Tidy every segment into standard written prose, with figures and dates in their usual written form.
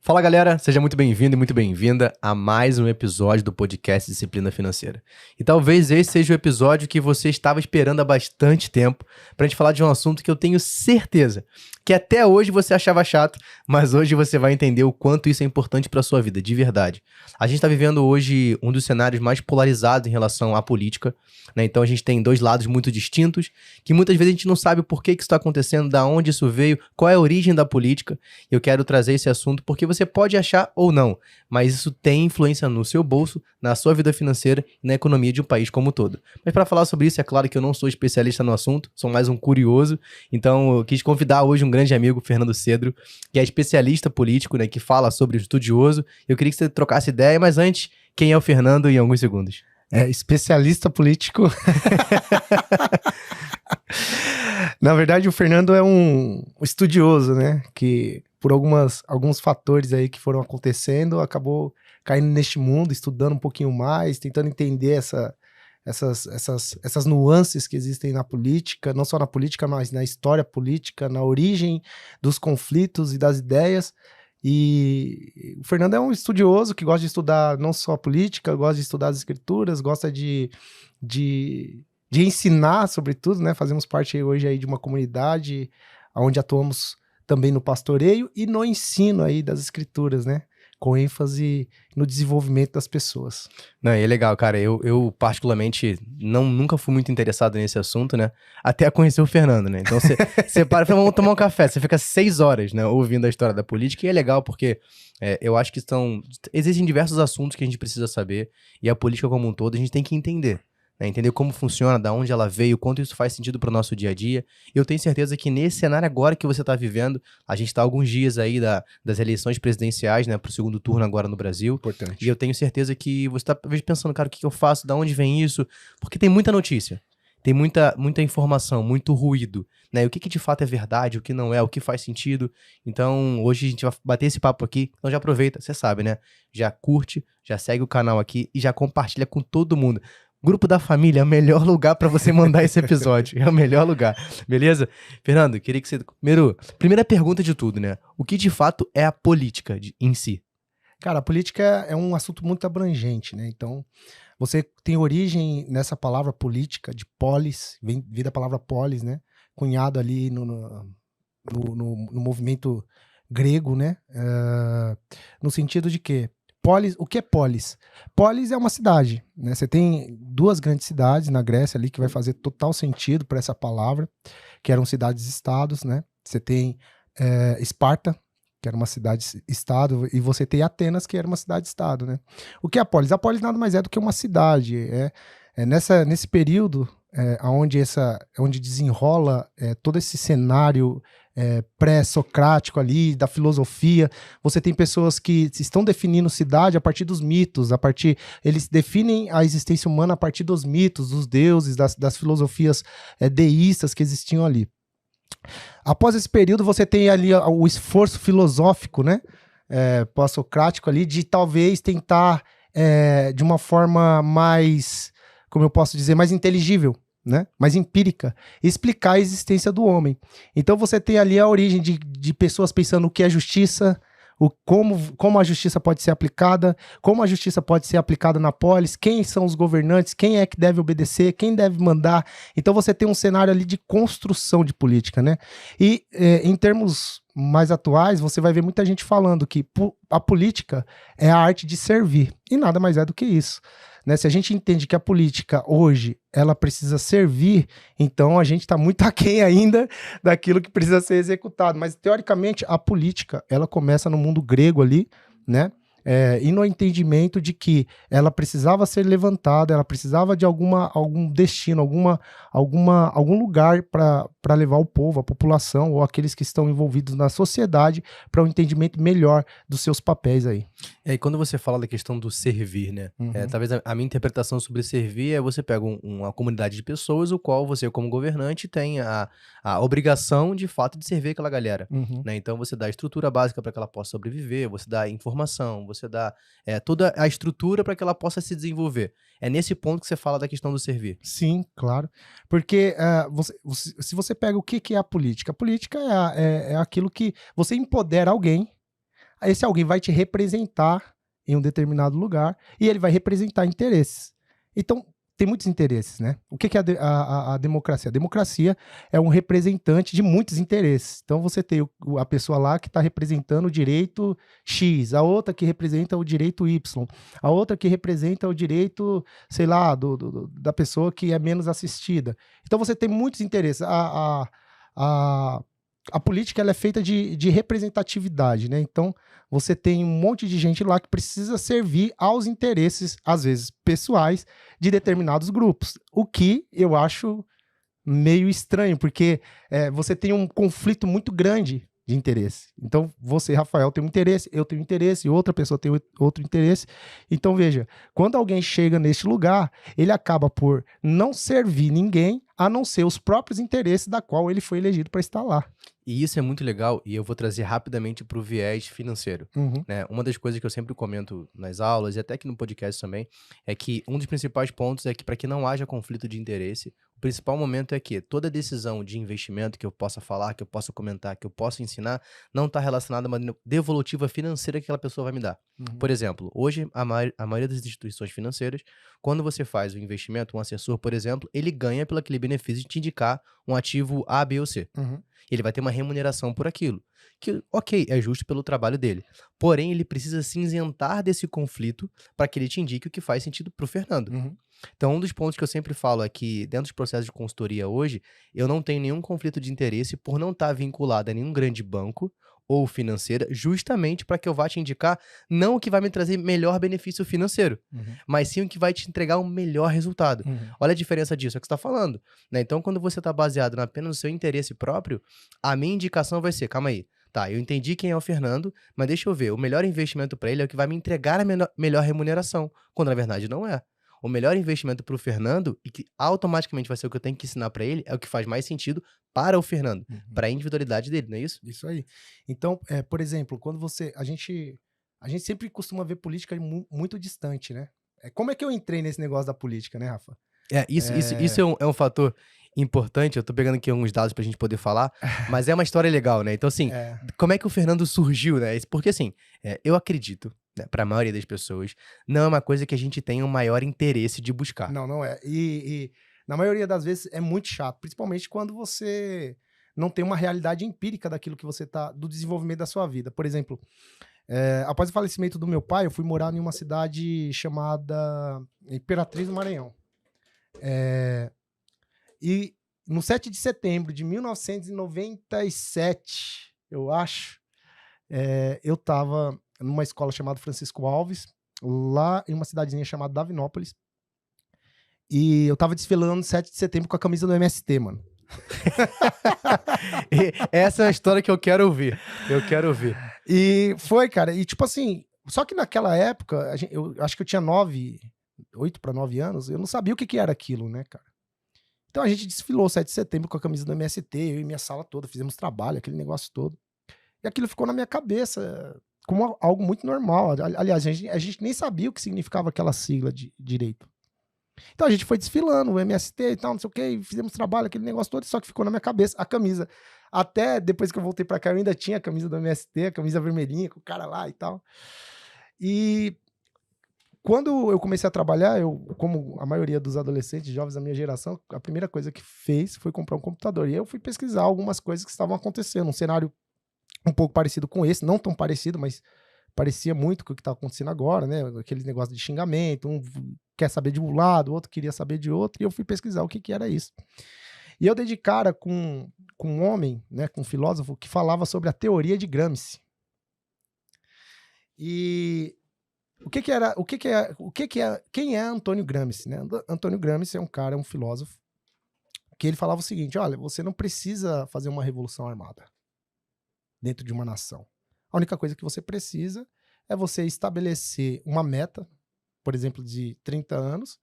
Fala galera, seja muito bem-vindo e muito bem-vinda a mais um episódio do podcast Disciplina Financeira. E talvez esse seja o episódio que você estava esperando há bastante tempo pra gente falar de um assunto que eu tenho certeza que até hoje você achava chato, mas hoje você vai entender o quanto isso é importante pra sua vida, de verdade. A gente tá vivendo hoje um dos cenários mais polarizados em relação à política, né? Então a gente tem dois lados muito distintos, que muitas vezes a gente não sabe por que isso está acontecendo, da onde isso veio, qual é a origem da política. E eu quero trazer esse assunto porque você pode achar ou não, mas isso tem influência no seu bolso, na sua vida financeira e na economia de um país como um todo. Mas para falar sobre isso, é claro que eu não sou especialista no assunto, sou mais um curioso, então eu quis convidar hoje um grande amigo, Fernando Cedro, que é especialista político, né, que fala sobre o estudioso. Eu queria que você trocasse ideia, mas antes, quem é o Fernando em alguns segundos? Especialista político. Na verdade, o Fernando é um estudioso, né? Que por alguns fatores aí que foram acontecendo, acabou caindo neste mundo, estudando um pouquinho mais, tentando entender essas nuances que existem na política, não só na política, mas na história política, na origem dos conflitos e das ideias. E o Fernando é um estudioso que gosta de estudar não só a política, gosta de estudar as escrituras, gosta de ensinar, sobretudo, né? Fazemos parte hoje aí de uma comunidade onde atuamos também no pastoreio e no ensino aí das escrituras, né? Com ênfase no desenvolvimento das pessoas. Não, é legal, cara. Eu particularmente, nunca fui muito interessado nesse assunto, né? Até conhecer o Fernando, né? Então, você para e fala, vamos tomar um café. Você fica 6 horas, né? Ouvindo a história da política. E é legal porque eu acho que existem diversos assuntos que a gente precisa saber. E a política como um todo, a gente tem que entender. Né, entender como funciona, da onde ela veio, quanto isso faz sentido para o nosso dia a dia. Eu tenho certeza que nesse cenário agora que você está vivendo, a gente está há alguns dias aí das eleições presidenciais, né, para o segundo turno agora no Brasil. Importante. E eu tenho certeza que você está pensando, cara, o que eu faço, da onde vem isso? Porque tem muita notícia, tem muita informação, muito ruído, né? O que de fato é verdade, o que não é, o que faz sentido. Então, hoje a gente vai bater esse papo aqui. Então já aproveita, você sabe, né? Já curte, já segue o canal aqui e já compartilha com todo mundo. Grupo da família é o melhor lugar pra você mandar esse episódio. É o melhor lugar, beleza? Fernando, queria que você... Primeira pergunta de tudo, né? O que de fato é a política em si? Cara, a política é um assunto muito abrangente, né? Então, você tem origem nessa palavra política, de polis, vem da palavra polis, né? Cunhado ali no movimento grego, né? No sentido de que polis, o que é polis? Polis é uma cidade, né? Você tem duas grandes cidades na Grécia ali que vai fazer total sentido para essa palavra, que eram cidades-estados, né? Você tem Esparta, que era uma cidade-estado, e você tem Atenas, que era uma cidade-estado, né? O que é a polis? A polis nada mais é do que uma cidade. Nesse período onde desenrola todo esse cenário pré-socrático ali, da filosofia, você tem pessoas que estão definindo cidade a partir dos mitos, eles definem a existência humana a partir dos mitos, dos deuses, das filosofias deístas que existiam ali. Após esse período, você tem ali o esforço filosófico, né, pós-socrático ali, de talvez tentar, de uma forma mais, como eu posso dizer, mais inteligível, né, mais empírica, explicar a existência do homem. Então você tem ali a origem de pessoas pensando o que é justiça, como a justiça pode ser aplicada, como a justiça pode ser aplicada na polis, quem são os governantes, quem é que deve obedecer, quem deve mandar. Então você tem um cenário ali de construção de política, né? E em termos mais atuais, você vai ver muita gente falando que a política é a arte de servir, e nada mais é do que isso. Né? Se a gente entende que a política hoje ela precisa servir, então a gente está muito aquém ainda daquilo que precisa ser executado. Mas, teoricamente, a política ela começa no mundo grego ali, né? E no entendimento de que ela precisava ser levantada, ela precisava de algum destino, algum lugar para levar o povo, a população ou aqueles que estão envolvidos na sociedade para um entendimento melhor dos seus papéis aí. E quando você fala da questão do servir, né? Uhum. Talvez a minha interpretação sobre servir é você pega uma comunidade de pessoas, o qual você, como governante, tem a obrigação, de fato, de servir aquela galera. Uhum. Né? Então, você dá a estrutura básica para que ela possa sobreviver, você dá informação, você dá toda a estrutura para que ela possa se desenvolver. É nesse ponto que você fala da questão do servir. Sim, claro. Porque se você pega o que é a política é aquilo que você empodera alguém esse alguém vai te representar em um determinado lugar e ele vai representar interesses. Então, tem muitos interesses, né? O que é a democracia? A democracia é um representante de muitos interesses. Então, você tem a pessoa lá que está representando o direito X, a outra que representa o direito Y, a outra que representa o direito, sei lá, da pessoa que é menos assistida. Então, você tem muitos interesses. A política ela é feita de representatividade, né? Então, você tem um monte de gente lá que precisa servir aos interesses, às vezes, pessoais, de determinados grupos. O que eu acho meio estranho, porque você tem um conflito muito grande de interesse. Então, você, Rafael, tem um interesse, eu tenho um interesse, outra pessoa tem outro interesse. Então, veja, quando alguém chega neste lugar, ele acaba por não servir ninguém, a não ser os próprios interesses da qual ele foi elegido para estar lá. E isso é muito legal, e eu vou trazer rapidamente para o viés financeiro. Né? Uma das coisas que eu sempre comento nas aulas, e até aqui no podcast também, é que um dos principais pontos é que para que não haja conflito de interesse, o principal momento é que toda decisão de investimento que eu possa falar, que eu possa comentar, que eu possa ensinar, não está relacionada a uma devolutiva financeira que aquela pessoa vai me dar. Por exemplo, hoje a maioria das instituições financeiras, quando você faz um investimento, um assessor, por exemplo, ele ganha pelo aquele benefício de te indicar um ativo A, B ou C. Ele vai ter uma remuneração por aquilo, que, ok, é justo pelo trabalho dele. Porém, ele precisa se isentar desse conflito para que ele te indique o que faz sentido para o Fernando. Então, um dos pontos que eu sempre falo é que, dentro dos processos de consultoria hoje, eu não tenho nenhum conflito de interesse por não estar vinculado a nenhum grande banco ou financeira, justamente para que eu vá te indicar não o que vai me trazer melhor benefício financeiro, mas sim o que vai te entregar um melhor resultado. Olha a diferença disso, é o que você está falando. Né? Então, quando você está baseado apenas no seu interesse próprio, a minha indicação vai ser, calma aí, tá, eu entendi quem é o Fernando, mas deixa eu ver, o melhor investimento para ele é o que vai me entregar a melhor remuneração, quando na verdade não é. O melhor investimento para o Fernando, e que automaticamente vai ser o que eu tenho que ensinar para ele, é o que faz mais sentido para o Fernando, para a individualidade dele, não é isso? Isso aí. Então, por exemplo, quando a gente sempre costuma ver política muito distante, né? Como é que eu entrei nesse negócio da política, né, Rafa? Isso é um fator importante. Eu tô pegando aqui alguns dados pra gente poder falar, mas é uma história legal, né? Então, assim, como é que o Fernando surgiu, né? Porque, assim, eu acredito, né, pra maioria das pessoas, não é uma coisa que a gente tenha um maior interesse de buscar. Não é. E na maioria das vezes é muito chato, principalmente quando você não tem uma realidade empírica daquilo que você tá, do desenvolvimento da sua vida. Por exemplo, após o falecimento do meu pai, eu fui morar em uma cidade chamada Imperatriz do Maranhão. E no 7 de setembro de 1997, eu acho, eu estava numa escola chamada Francisco Alves, lá em uma cidadezinha chamada Davinópolis, e eu tava desfilando no 7 de setembro com a camisa do MST, mano. Essa é a história que eu quero ouvir. Eu quero ouvir. E foi, cara, e tipo assim, só que naquela época, eu acho que eu tinha 8 para 9 anos, eu não sabia o que era aquilo, né, cara? Então a gente desfilou 7 de setembro com a camisa do MST, eu e minha sala toda, fizemos trabalho, aquele negócio todo. E aquilo ficou na minha cabeça como algo muito normal. Aliás, a gente nem sabia o que significava aquela sigla de direito. Então a gente foi desfilando, o MST e tal, não sei o que, fizemos trabalho, aquele negócio todo, só que ficou na minha cabeça a camisa. Até depois que eu voltei pra cá, eu ainda tinha a camisa do MST, a camisa vermelhinha, com o cara lá e tal. E quando eu comecei a trabalhar, como a maioria dos adolescentes, jovens da minha geração, a primeira coisa que fez foi comprar um computador. E eu fui pesquisar algumas coisas que estavam acontecendo, um cenário um pouco parecido com esse, não tão parecido, mas parecia muito com o que está acontecendo agora, né? Aquele negócio de xingamento, um quer saber de um lado, o outro queria saber de outro, e eu fui pesquisar o que era isso. E eu dei de cara com um homem, né, com um filósofo, que falava sobre a teoria de Gramsci. E quem é Antônio Gramsci, né? Antônio Gramsci é um cara, um filósofo, que ele falava o seguinte: olha, você não precisa fazer uma revolução armada dentro de uma nação. A única coisa que você precisa é você estabelecer uma meta, por exemplo, de 30 anos,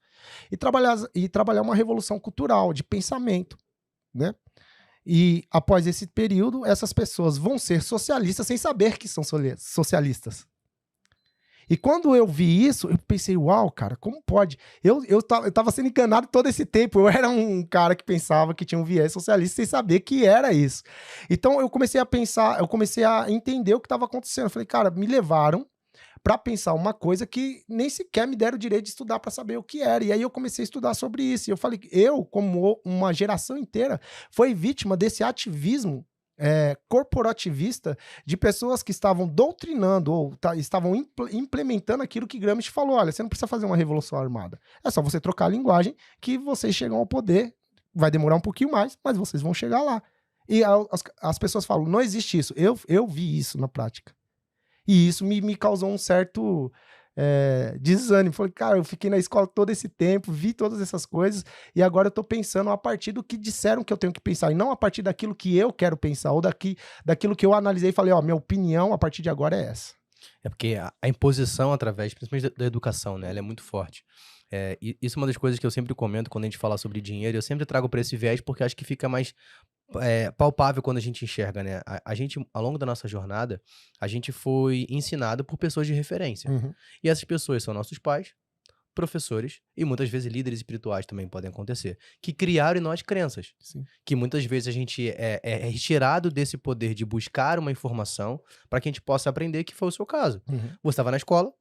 e trabalhar uma revolução cultural, de pensamento, né? E após esse período, essas pessoas vão ser socialistas sem saber que são socialistas. E quando eu vi isso, eu pensei, uau, cara, como pode? Eu tava sendo enganado todo esse tempo. Eu era um cara que pensava que tinha um viés socialista sem saber que era isso. Então eu comecei a pensar, eu comecei a entender o que estava acontecendo. Eu falei, cara, me levaram para pensar uma coisa que nem sequer me deram o direito de estudar para saber o que era. E aí eu comecei a estudar sobre isso. E eu falei, como uma geração inteira, foi vítima desse ativismo corporativista de pessoas que estavam doutrinando ou estavam implementando aquilo que Gramsci falou. Olha, você não precisa fazer uma revolução armada. É só você trocar a linguagem que vocês chegam ao poder. Vai demorar um pouquinho mais, mas vocês vão chegar lá. E as pessoas falam, não existe isso. Eu vi isso na prática. E isso me causou um certo desânimo. Falei, cara, eu fiquei na escola todo esse tempo, vi todas essas coisas, e agora eu tô pensando a partir do que disseram que eu tenho que pensar, e não a partir daquilo que eu quero pensar, ou daquilo que eu analisei e falei, ó, minha opinião a partir de agora é essa. É porque a imposição através, principalmente da educação, né? Ela é muito forte. Isso é uma das coisas que eu sempre comento quando a gente fala sobre dinheiro. Eu sempre trago para esse viés porque acho que fica mais palpável quando a gente enxerga, né? A gente, ao longo da nossa jornada, a gente foi ensinado por pessoas de referência. Uhum. E essas pessoas são nossos pais, professores e muitas vezes líderes espirituais também podem acontecer, que criaram em nós crenças. Sim. Que muitas vezes a gente é retirado desse poder de buscar uma informação para que a gente possa aprender, que foi o seu caso. Uhum. Você estava na escola,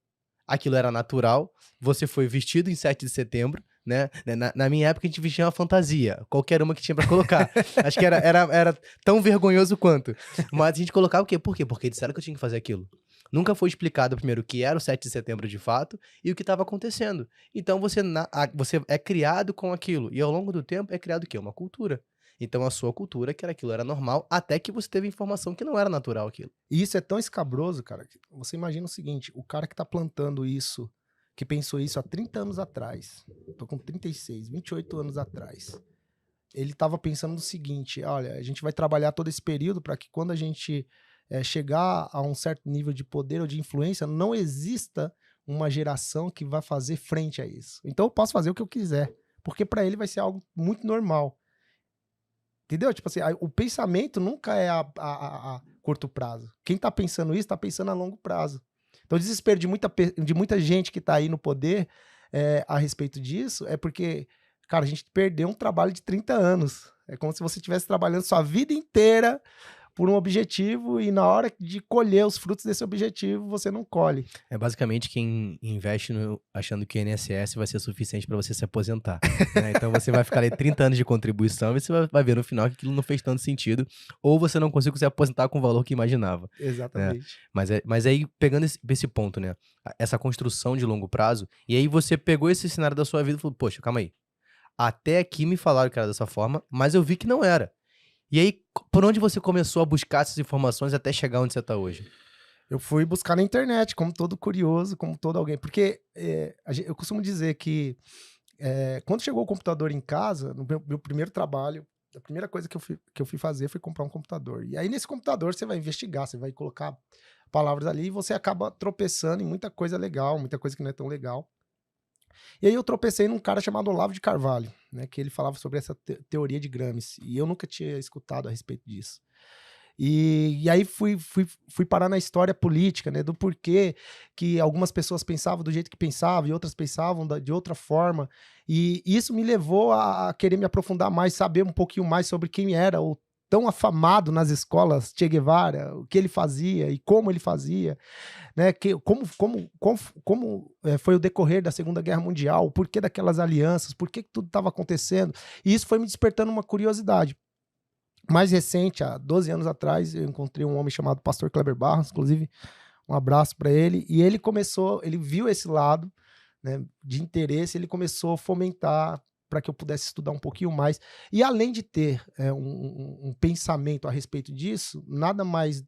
aquilo era natural, você foi vestido em 7 de setembro, né? Na minha época a gente vestia uma fantasia, qualquer uma que tinha pra colocar. Acho que era tão vergonhoso quanto. Mas a gente colocava o quê? Por quê? Porque disseram que eu tinha que fazer aquilo. Nunca foi explicado primeiro o que era o 7 de setembro de fato e o que estava acontecendo. Então você é criado com aquilo. E ao longo do tempo é criado o quê? Uma cultura. Então a sua cultura, que aquilo era normal, até que você teve informação que não era natural aquilo. E isso é tão escabroso, cara, que você imagina o seguinte, o cara que tá plantando isso, que pensou isso há 30 anos atrás, tô com 36, 28 anos atrás, ele tava pensando no seguinte, olha, a gente vai trabalhar todo esse período para que quando a gente chegar a um certo nível de poder ou de influência, não exista uma geração que vai fazer frente a isso. Então eu posso fazer o que eu quiser, porque para ele vai ser algo muito normal. Entendeu? Tipo assim, o pensamento nunca é a curto prazo. Quem tá pensando isso, tá pensando a longo prazo. Então o desespero de muita gente que tá aí no poder a respeito disso é porque, cara, a gente perdeu um trabalho de 30 anos. É como se você estivesse trabalhando sua vida inteira por um objetivo e na hora de colher os frutos desse objetivo, você não colhe. É basicamente quem investe achando que o INSS vai ser suficiente para você se aposentar. Né? Então você vai ficar ali 30 anos de contribuição e você vai ver no final que aquilo não fez tanto sentido, ou você não conseguiu se aposentar com o valor que imaginava. Exatamente. Né? Mas aí, pegando esse ponto, né? Essa construção de longo prazo, e aí você pegou esse cenário da sua vida e falou, poxa, calma aí. Até aqui me falaram que era dessa forma, mas eu vi que não era. E aí, por onde você começou a buscar essas informações até chegar onde você está hoje? Eu fui buscar na internet, como todo curioso, como todo alguém. Porque eu costumo dizer que quando chegou o computador em casa, no meu primeiro trabalho, a primeira coisa que eu fui fazer foi comprar um computador. E aí, nesse computador, você vai investigar, você vai colocar palavras ali e você acaba tropeçando em muita coisa legal, muita coisa que não é tão legal. E aí eu tropecei num cara chamado Olavo de Carvalho, né, que ele falava sobre essa teoria de Gramsci, e eu nunca tinha escutado a respeito disso. E aí fui parar na história política, né, do porquê que algumas pessoas pensavam do jeito que pensavam e outras pensavam de outra forma, e isso me levou a querer me aprofundar mais, saber um pouquinho mais sobre quem era o tão afamado nas escolas Che Guevara, o que ele fazia e como ele fazia, né? Como foi o decorrer da Segunda Guerra Mundial, o porquê daquelas alianças, por que tudo estava acontecendo. E isso foi me despertando uma curiosidade. Mais recente, há 12 anos atrás, eu encontrei um homem chamado Pastor Kleber Barros, inclusive um abraço para ele, e ele viu esse lado, né, de interesse, ele começou a fomentar para que eu pudesse estudar um pouquinho mais. E além de ter um pensamento a respeito disso, nada mais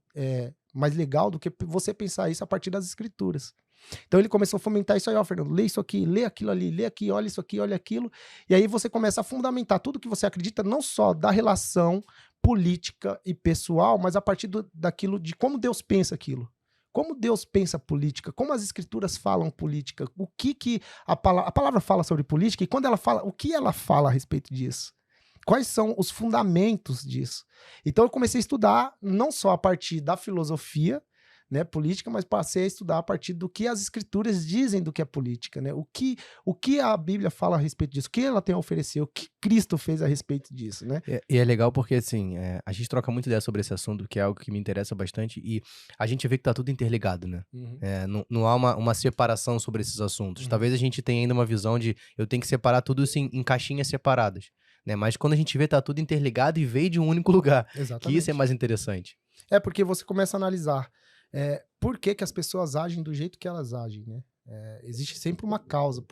legal do que você pensar isso a partir das escrituras. Então ele começou a fomentar isso aí, ó, Fernando, lê isso aqui, lê aquilo ali, lê aqui, olha isso aqui, olha aquilo. E aí você começa a fundamentar tudo que você acredita, não só da relação política e pessoal, mas a partir daquilo, de como Deus pensa aquilo. Como Deus pensa política, como as escrituras falam política, o que a palavra fala sobre política e quando ela fala, o que ela fala a respeito disso? Quais são os fundamentos disso? Então eu comecei a estudar não só a partir da filosofia, né, política, mas passei a estudar a partir do que as escrituras dizem do que é política, né? O que a Bíblia fala a respeito disso, o que ela tem a oferecer, o que Cristo fez a respeito disso, né? E é legal porque, assim, a gente troca muita ideia sobre esse assunto, que é algo que me interessa bastante, e a gente vê que tá tudo interligado, né? Não há uma separação sobre esses assuntos. Talvez a gente tenha ainda uma visão de eu tenho que separar tudo isso em caixinhas separadas, né? Mas quando a gente vê, tá tudo interligado e veio de um único lugar, que isso é mais interessante. É porque você começa a analisar por que as pessoas agem do jeito que elas agem, né? Existe sempre uma causa.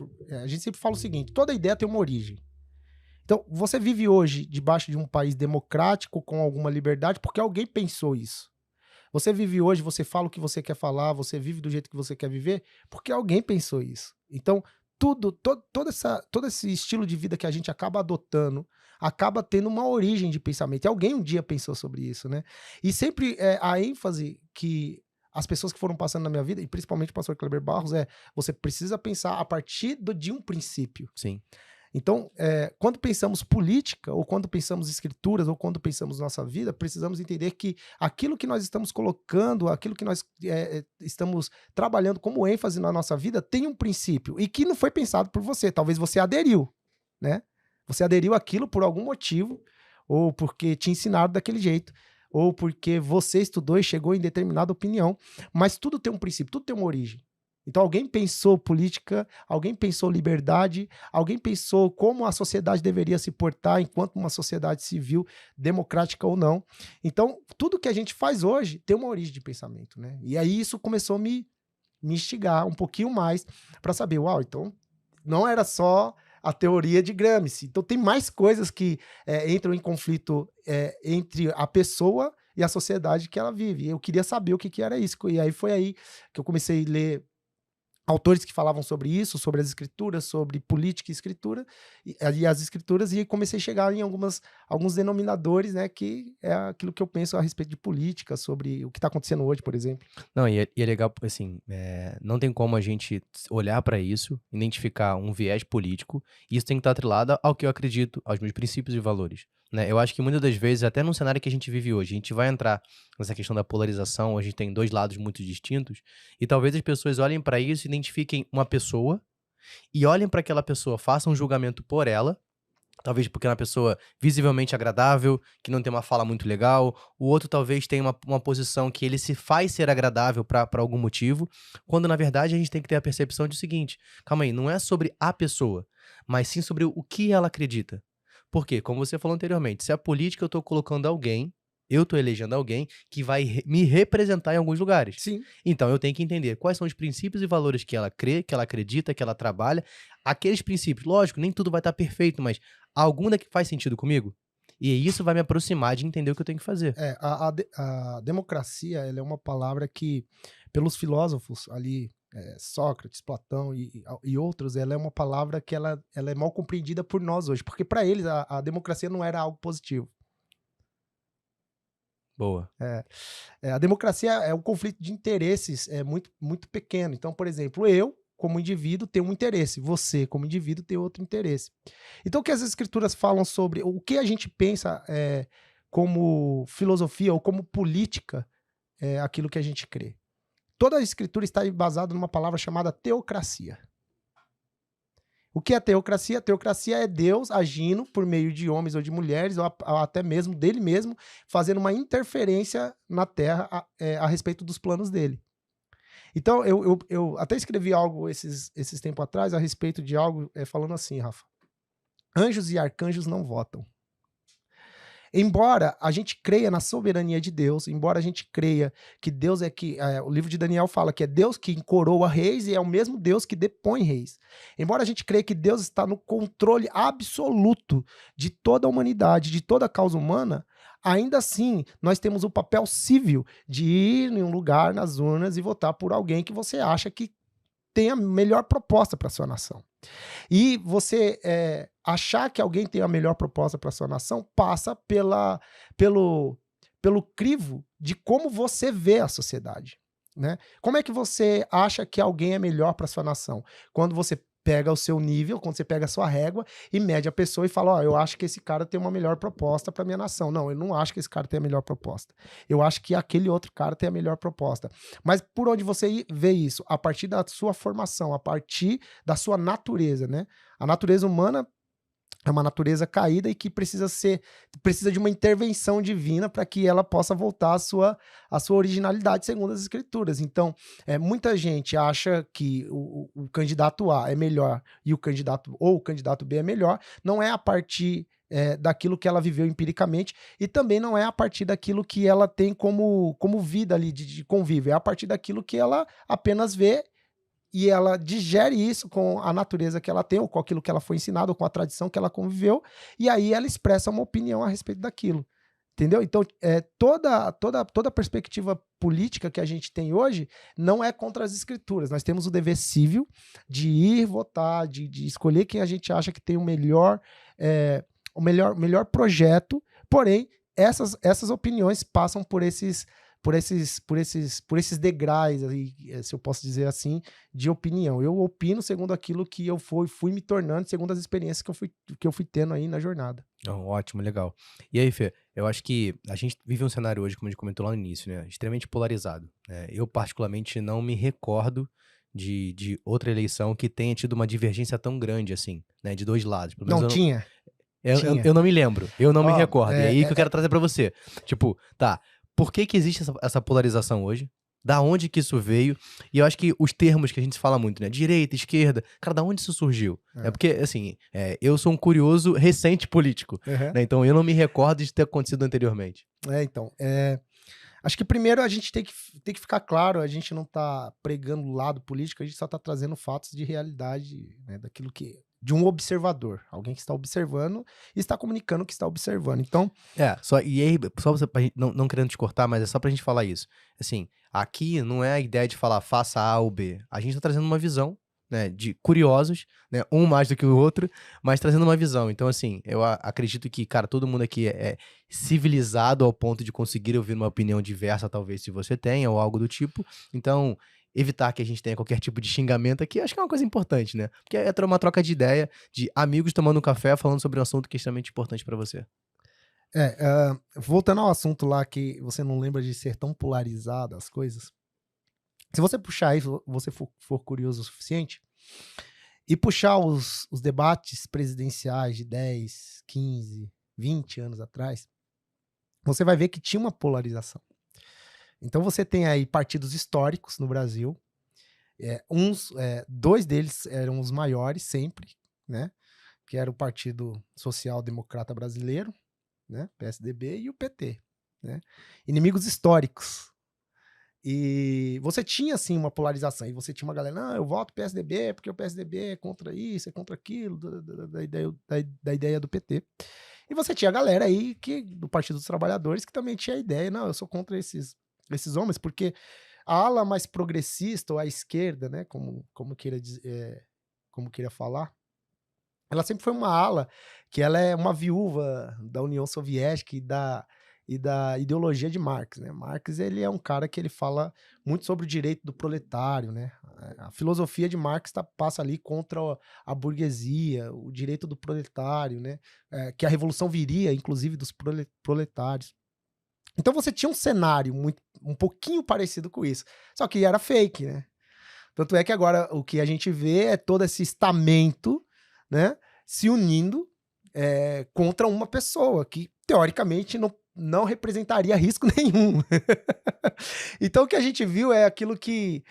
A gente sempre fala o seguinte, toda ideia tem uma origem. Então, você vive hoje debaixo de um país democrático, com alguma liberdade, porque alguém pensou isso. Você vive hoje, você fala o que você quer falar, você vive do jeito que você quer viver, porque alguém pensou isso. Então, todo esse estilo de vida que a gente acaba adotando, acaba tendo uma origem de pensamento. E alguém um dia pensou sobre isso, né? E sempre a ênfase que as pessoas que foram passando na minha vida, e principalmente o pastor Kleber Barros, você precisa pensar a partir de um princípio. Sim. Então, quando pensamos política, ou quando pensamos escrituras, ou quando pensamos nossa vida, precisamos entender que aquilo que nós estamos colocando, aquilo que nós estamos trabalhando como ênfase na nossa vida, tem um princípio, e que não foi pensado por você. Talvez você aderiu, né? Você aderiu àquilo por algum motivo, ou porque te ensinaram daquele jeito, ou porque você estudou e chegou em determinada opinião, mas tudo tem um princípio, tudo tem uma origem. Então alguém pensou política, alguém pensou liberdade, alguém pensou como a sociedade deveria se portar enquanto uma sociedade civil, democrática ou não. Então tudo que a gente faz hoje tem uma origem de pensamento, né? E aí isso começou a me instigar um pouquinho mais para saber, uau, então não era só a teoria de Gramsci. Então tem mais coisas que entram em conflito entre a pessoa e a sociedade que ela vive. E eu queria saber o que era isso. E aí foi aí que eu comecei a ler autores que falavam sobre isso, sobre as escrituras, sobre política e escritura, e as escrituras, e comecei a chegar em alguns denominadores, né, que é aquilo que eu penso a respeito de política, sobre o que está acontecendo hoje, por exemplo. Não, e é legal porque, assim, não tem como a gente olhar para isso, identificar um viés político, e isso tem que estar atrelado ao que eu acredito, aos meus princípios e valores, né? Eu acho que muitas das vezes, até no cenário que a gente vive hoje, a gente vai entrar nessa questão da polarização, a gente tem dois lados muito distintos, e talvez as pessoas olhem para isso, identifiquem uma pessoa, e olhem para aquela pessoa, façam um julgamento por ela, talvez porque é uma pessoa visivelmente agradável, que não tem uma fala muito legal, o outro talvez tenha uma posição que ele se faz ser agradável para algum motivo, quando na verdade a gente tem que ter a percepção de o seguinte, calma aí, não é sobre a pessoa, mas sim sobre o que ela acredita. Por quê? Como você falou anteriormente, se a política eu tô colocando alguém, eu tô elegendo alguém que vai me representar em alguns lugares. Sim. Então eu tenho que entender quais são os princípios e valores que ela crê, que ela acredita, que ela trabalha. Aqueles princípios, lógico, nem tudo vai estar perfeito, mas algum daqui faz sentido comigo? E isso vai me aproximar de entender o que eu tenho que fazer. A democracia, ela é uma palavra que, pelos filósofos ali, Sócrates, Platão e outros, ela é uma palavra que ela é mal compreendida por nós hoje, porque para eles a democracia não era algo positivo. Boa. A democracia é um conflito de interesses muito, muito pequeno. Então, por exemplo, eu, como indivíduo, tenho um interesse. Você, como indivíduo, tem outro interesse. Então, o que as escrituras falam sobre o que a gente pensa como filosofia ou como política é aquilo que a gente crê. Toda a escritura está embasada numa palavra chamada teocracia. O que é teocracia? Teocracia é Deus agindo por meio de homens ou de mulheres, ou até mesmo dele mesmo, fazendo uma interferência na Terra a respeito dos planos dele. Então, eu até escrevi algo esses tempos atrás a respeito de algo falando assim, Rafa. Anjos e arcanjos não votam. Embora a gente creia na soberania de Deus, embora a gente creia que Deus o livro de Daniel fala que é Deus que coroa reis e é o mesmo Deus que depõe reis. Embora a gente creia que Deus está no controle absoluto de toda a humanidade, de toda a causa humana, ainda assim nós temos o papel cível de ir em um lugar nas urnas e votar por alguém que você acha que tem a melhor proposta para sua nação. E você achar que alguém tem a melhor proposta para sua nação passa pelo crivo de como você vê a sociedade, né? Como é que você acha que alguém é melhor para sua nação? Quando você pega o seu nível, quando você pega a sua régua e mede a pessoa e fala, ó, eu acho que esse cara tem uma melhor proposta para minha nação. Não, eu não acho que esse cara tem a melhor proposta. Eu acho que aquele outro cara tem a melhor proposta. Mas por onde você vê isso? A partir da sua formação, a partir da sua natureza, né? A natureza humana é uma natureza caída e que precisa de uma intervenção divina para que ela possa voltar à sua originalidade segundo as escrituras. Então, muita gente acha que o candidato A é melhor e o candidato B é melhor, não é a partir daquilo que ela viveu empiricamente e também não é a partir daquilo que ela tem como vida ali de convívio, é a partir daquilo que ela apenas vê e ela digere isso com a natureza que ela tem, ou com aquilo que ela foi ensinada, ou com a tradição que ela conviveu, e aí ela expressa uma opinião a respeito daquilo. Entendeu? Então, toda perspectiva política que a gente tem hoje não é contra as escrituras. Nós temos o dever cívil de ir votar, de escolher quem a gente acha que tem o melhor projeto, porém, essas opiniões passam por esses degraus, aí, se eu posso dizer assim, de opinião. Eu opino segundo aquilo que eu fui me tornando, segundo as experiências que eu fui tendo aí na jornada. Ótimo, legal. E aí, Fê, eu acho que a gente vive um cenário hoje, como a gente comentou lá no início, né, extremamente polarizado. Eu, particularmente, não me recordo de outra eleição que tenha tido uma divergência tão grande assim, né, de dois lados. Pelo menos Tinha. Eu não me lembro, eu não me recordo. E aí que eu quero trazer pra você. Tipo, tá, por que existe essa polarização hoje? Da onde que isso veio? E eu acho que os termos que a gente fala muito, né? Direita, esquerda, cara, da onde isso surgiu? Porque, assim, eu sou um curioso recente político, né? Então eu não me recordo de ter acontecido anteriormente. Acho que primeiro a gente tem que ficar claro, a gente não tá pregando o lado político, a gente só tá trazendo fatos de realidade, né, daquilo de um observador, alguém que está observando e está comunicando o que está observando. Então, só você, não querendo te cortar, mas é só pra gente falar isso. Assim, aqui não é a ideia de falar faça A ou B. A gente tá trazendo uma visão, né, de curiosos, né, um mais do que o outro, mas trazendo uma visão. Então, assim, eu acredito que, cara, todo mundo aqui é civilizado ao ponto de conseguir ouvir uma opinião diversa, talvez, se você tenha, ou algo do tipo. Então, evitar que a gente tenha qualquer tipo de xingamento aqui, acho que é uma coisa importante, né? Porque é uma troca de ideia de amigos tomando um café falando sobre um assunto que é extremamente importante pra você. Voltando ao assunto lá que você não lembra de ser tão polarizado as coisas, se você puxar aí, se você for curioso o suficiente, e puxar os debates presidenciais de 10, 15, 20 anos atrás, você vai ver que tinha uma polarização. Então você tem aí partidos históricos no Brasil, dois deles eram os maiores sempre, né? Que era o Partido Social Democrata Brasileiro, né? PSDB, e o PT, né? Inimigos históricos. E você tinha, assim, uma polarização. E você tinha uma galera, não, eu voto PSDB porque o PSDB é contra isso, é contra aquilo, da ideia do PT. E você tinha a galera aí do Partido dos Trabalhadores que também tinha a ideia, não, eu sou contra esses homens, porque a ala mais progressista, ou a esquerda, né, como queira falar, ela sempre foi uma ala que ela é uma viúva da União Soviética e da ideologia de Marx, né? Marx, ele é um cara que ele fala muito sobre o direito do proletário, né? A filosofia de Marx passa ali contra a burguesia, o direito do proletário, né? Que a revolução viria, inclusive, dos proletários. Então você tinha um cenário um pouquinho parecido com isso, só que era fake, né? Tanto é que agora o que a gente vê é todo esse estamento, né, se unindo contra uma pessoa que, teoricamente, não representaria risco nenhum. Então o que a gente viu é aquilo que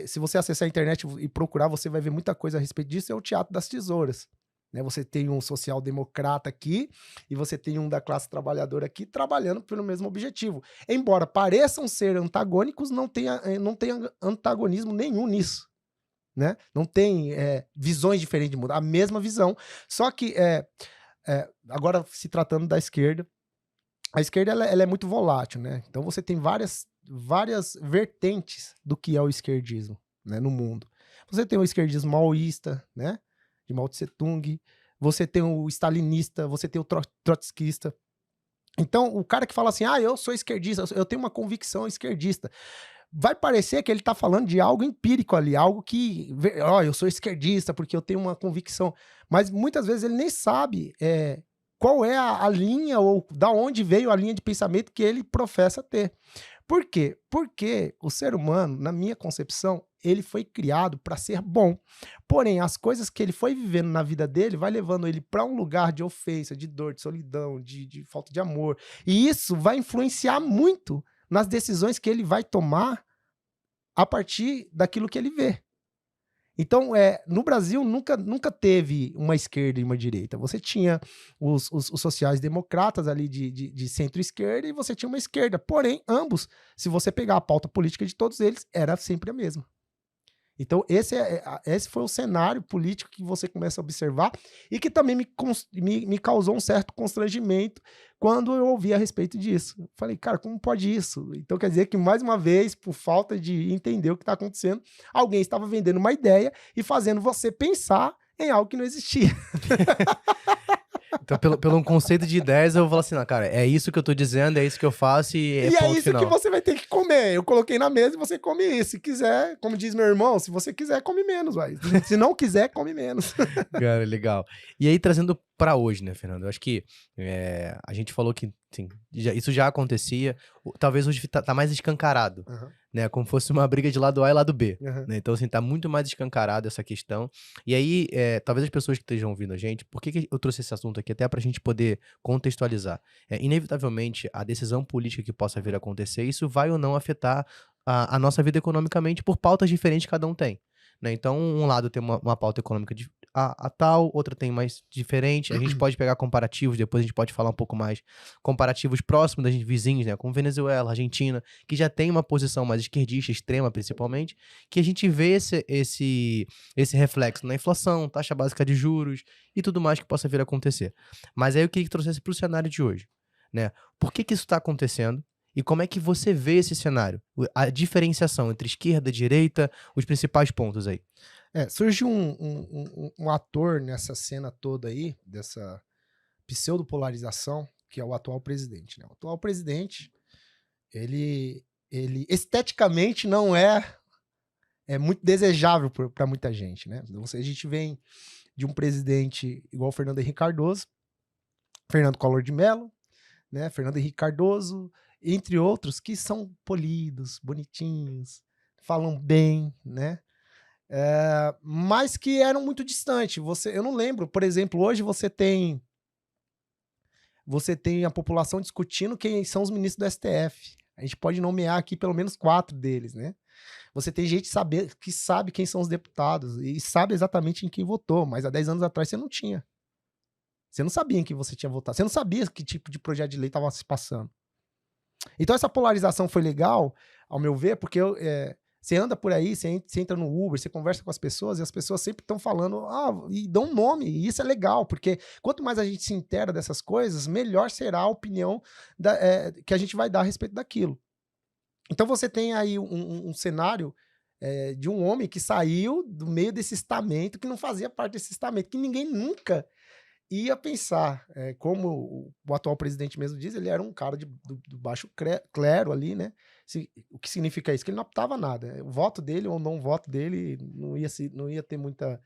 se você acessar a internet e procurar, você vai ver muita coisa a respeito disso, é o teatro das tesouras. Né, você tem um social-democrata aqui e você tem um da classe trabalhadora aqui trabalhando pelo mesmo objetivo. Embora pareçam ser antagônicos, não tem antagonismo nenhum nisso. Né? Não tem visões diferentes de mundo, a mesma visão. Só que, agora se tratando da esquerda, a esquerda ela é muito volátil. Né? Então você tem várias vertentes do que é o esquerdismo, né, no mundo. Você tem o esquerdismo maoísta, né? De Mao Tse Tung, você tem o stalinista, você tem o trotskista. Então, o cara que fala assim, eu sou esquerdista, eu tenho uma convicção esquerdista. vai parecer que ele tá falando de algo empírico ali, algo que, eu sou esquerdista porque eu tenho uma convicção, mas muitas vezes ele nem sabe qual é a linha ou da onde veio a linha de pensamento que ele professa ter. Por quê? Porque o ser humano, na minha concepção, ele foi criado para ser bom. Porém, as coisas que ele foi vivendo na vida dele vai levando ele para um lugar de ofensa, de dor, de solidão, de falta de amor. E isso vai influenciar muito nas decisões que ele vai tomar a partir daquilo que ele vê. Então, no Brasil, nunca teve uma esquerda e uma direita. Você tinha os sociais-democratas ali de centro-esquerda e você tinha uma esquerda. Porém, ambos, se você pegar a pauta política de todos eles, era sempre a mesma. Então, esse foi o cenário político que você começa a observar e que também me causou um certo constrangimento quando eu ouvi a respeito disso. Eu falei, cara, como pode isso? Então, quer dizer que, mais uma vez, por falta de entender o que está acontecendo, alguém estava vendendo uma ideia e fazendo você pensar em algo que não existia. Então, pelo um conceito de ideias, eu vou falar assim, não, cara, é isso que eu tô dizendo, é isso que eu faço e é ponto isso final. Que você vai ter que comer. Eu coloquei na mesa e você come isso. Se quiser, como diz meu irmão, se você quiser, come menos, vai. Se não quiser, come menos. Cara, legal. E aí, trazendo pra hoje, né, Fernando? Eu acho que a gente falou que sim, isso já acontecia, talvez hoje tá mais escancarado, né? Como fosse uma briga de lado A e lado B. Né? Então, assim, tá muito mais escancarado essa questão. E aí, talvez as pessoas que estejam ouvindo a gente, por que eu trouxe esse assunto aqui? Até pra gente poder contextualizar. Inevitavelmente, a decisão política que possa vir a acontecer, isso vai ou não afetar a nossa vida economicamente por pautas diferentes que cada um tem. Né? Então, um lado tem uma pauta econômica a tal, outra tem mais diferente. A gente pode pegar comparativos, depois a gente pode falar um pouco mais comparativos próximos da gente, vizinhos, né? Como Venezuela, Argentina, que já tem uma posição mais esquerdista, extrema principalmente, que a gente vê esse reflexo na inflação, taxa básica de juros e tudo mais que possa vir a acontecer. Mas aí eu queria que trouxesse para o cenário de hoje, né? Por que isso está acontecendo? E como é que você vê esse cenário? A diferenciação entre esquerda e direita, os principais pontos aí. Surge um ator nessa cena toda aí, dessa pseudopolarização, que é o atual presidente. Né? O atual presidente, ele esteticamente não é muito desejável para muita gente. Né? Então, a gente vem de um presidente igual o Fernando Henrique Cardoso, Fernando Collor de Mello, né? Fernando Henrique Cardoso, entre outros, que são polidos, bonitinhos, falam bem, né? Mas que eram muito distantes. Eu não lembro, por exemplo, hoje você tem a população discutindo quem são os ministros do STF. A gente pode nomear aqui pelo menos 4 deles, né? Você tem gente que sabe quem são os deputados e sabe exatamente em quem votou, mas há 10 anos atrás você não tinha. Você não sabia em quem você tinha votado. Você não sabia que tipo de projeto de lei estava se passando. Então essa polarização foi legal, ao meu ver, porque você anda por aí, você entra no Uber, você conversa com as pessoas e as pessoas sempre estão falando e dão um nome, e isso é legal, porque quanto mais a gente se inteira dessas coisas, melhor será a opinião que a gente vai dar a respeito daquilo. Então você tem aí um cenário de um homem que saiu do meio desse estamento, que não fazia parte desse estamento, que ninguém nunca ia pensar, como o atual presidente mesmo diz, ele era um cara do baixo clero ali, né? O que significa isso? Que ele não optava nada. O voto dele ou não voto dele não ia ter muita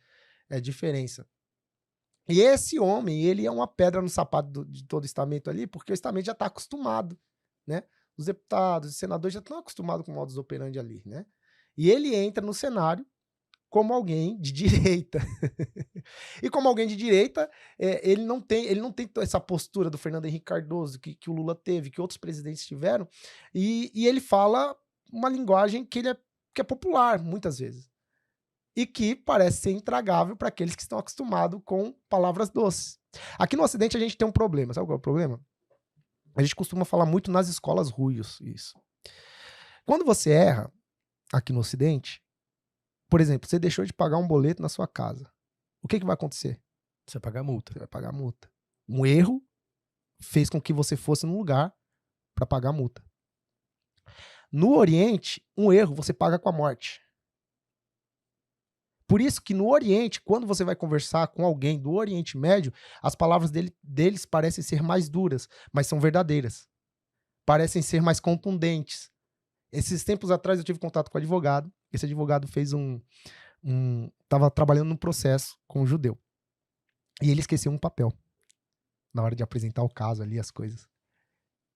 diferença. E esse homem, ele é uma pedra no sapato de todo o estamento ali, porque o estamento já está acostumado, né? Os deputados, os senadores já estão acostumados com o modus operandi ali, né? E ele entra no cenário como alguém de direita. E como alguém de direita, ele não tem essa postura do Fernando Henrique Cardoso que o Lula teve, que outros presidentes tiveram, e ele fala uma linguagem que é popular, muitas vezes, e que parece ser intragável para aqueles que estão acostumados com palavras doces. Aqui no Ocidente a gente tem um problema, sabe qual é o problema? A gente costuma falar muito nas escolas ruins, isso. Quando você erra, aqui no Ocidente, por exemplo, você deixou de pagar um boleto na sua casa. O que vai acontecer? Você vai pagar multa. Você vai pagar multa. Um erro fez com que você fosse num lugar para pagar multa. No Oriente, um erro você paga com a morte. Por isso que no Oriente, quando você vai conversar com alguém do Oriente Médio, as palavras deles parecem ser mais duras, mas são verdadeiras. Parecem ser mais contundentes. Esses tempos atrás eu tive contato com um advogado. Esse advogado fez tava trabalhando num processo com um judeu. E ele esqueceu um papel na hora de apresentar o caso ali, as coisas.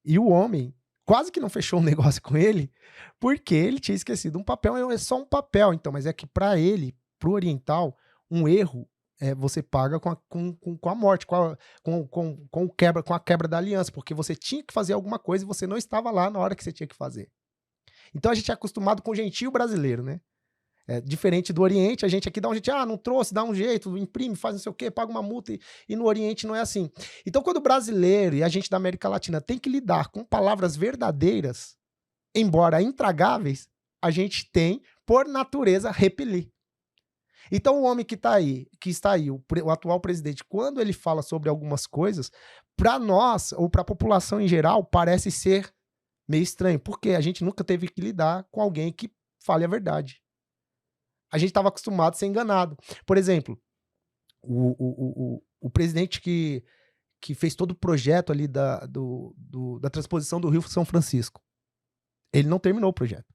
E o homem quase que não fechou um negócio com ele, porque ele tinha esquecido um papel. É só um papel, então, mas é que para ele, pro oriental, um erro você paga com a morte, com a quebra da aliança, porque você tinha que fazer alguma coisa e você não estava lá na hora que você tinha que fazer. Então a gente é acostumado com o gentio brasileiro, né? Diferente do Oriente, a gente aqui dá um jeito, não trouxe, dá um jeito, imprime, faz não sei o quê, paga uma multa, e no Oriente não é assim. Então quando o brasileiro e a gente da América Latina tem que lidar com palavras verdadeiras, embora intragáveis, a gente tem, por natureza, repelir. Então o homem que está aí, o atual presidente, quando ele fala sobre algumas coisas, para nós, ou para a população em geral, parece ser meio estranho, porque a gente nunca teve que lidar com alguém que fale a verdade. A gente estava acostumado a ser enganado. Por exemplo, o presidente que fez todo o projeto ali da transposição do Rio São Francisco, ele não terminou o projeto.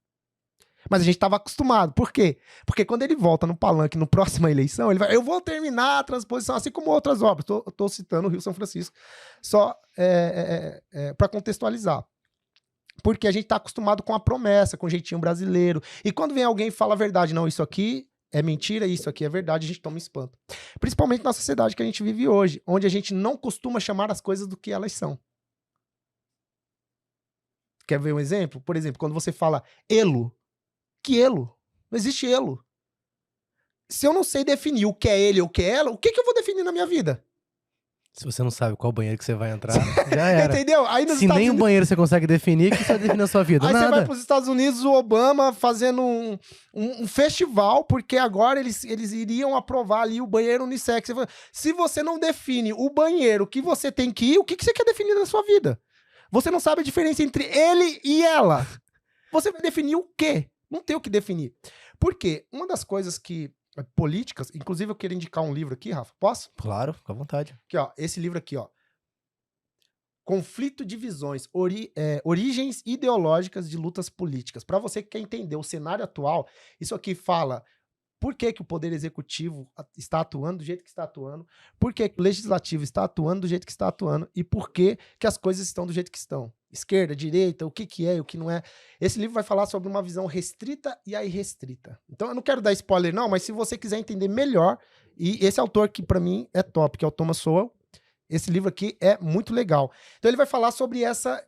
Mas a gente estava acostumado. Por quê? Porque quando ele volta no palanque, na próxima eleição, ele vai, eu vou terminar a transposição, assim como outras obras. Estou citando o Rio São Francisco só para contextualizar. Porque a gente está acostumado com a promessa, com o jeitinho brasileiro. E quando vem alguém e fala a verdade, não, isso aqui é mentira, isso aqui é verdade, a gente toma espanto. Principalmente na sociedade que a gente vive hoje, onde a gente não costuma chamar as coisas do que elas são. Quer ver um exemplo? Por exemplo, quando você fala elo. Que elo? Não existe elo. Se eu não sei definir o que é ele ou o que é ela, o que eu vou definir na minha vida? Se você não sabe qual banheiro que você vai entrar, já era. Entendeu? Aí nos Se Estados nem o Unidos... banheiro você consegue definir, o que você vai definir na sua vida? Aí Nada. você vai para os Estados Unidos, o Obama fazendo um festival, porque agora eles iriam aprovar ali o banheiro unissex. Se você não define o banheiro que você tem que ir, o que você quer definir na sua vida? Você não sabe a diferença entre ele e ela. Você vai definir o quê? Não tem o que definir. Por quê? Uma das coisas políticas, inclusive eu queria indicar um livro aqui, Rafa, posso? Claro, fica à vontade. Aqui, ó, esse livro aqui, ó. Conflito de visões, origens ideológicas de lutas políticas. Para você que quer entender o cenário atual, isso aqui fala por que o Poder Executivo está atuando do jeito que está atuando, por que o Legislativo está atuando do jeito que está atuando e por que as coisas estão do jeito que estão. Esquerda, direita, o que é e o que não é. Esse livro vai falar sobre uma visão restrita e a irrestrita. Então eu não quero dar spoiler não, mas se você quiser entender melhor, e esse autor que para mim é top, que é o Thomas Sowell, esse livro aqui é muito legal. Então ele vai falar sobre essa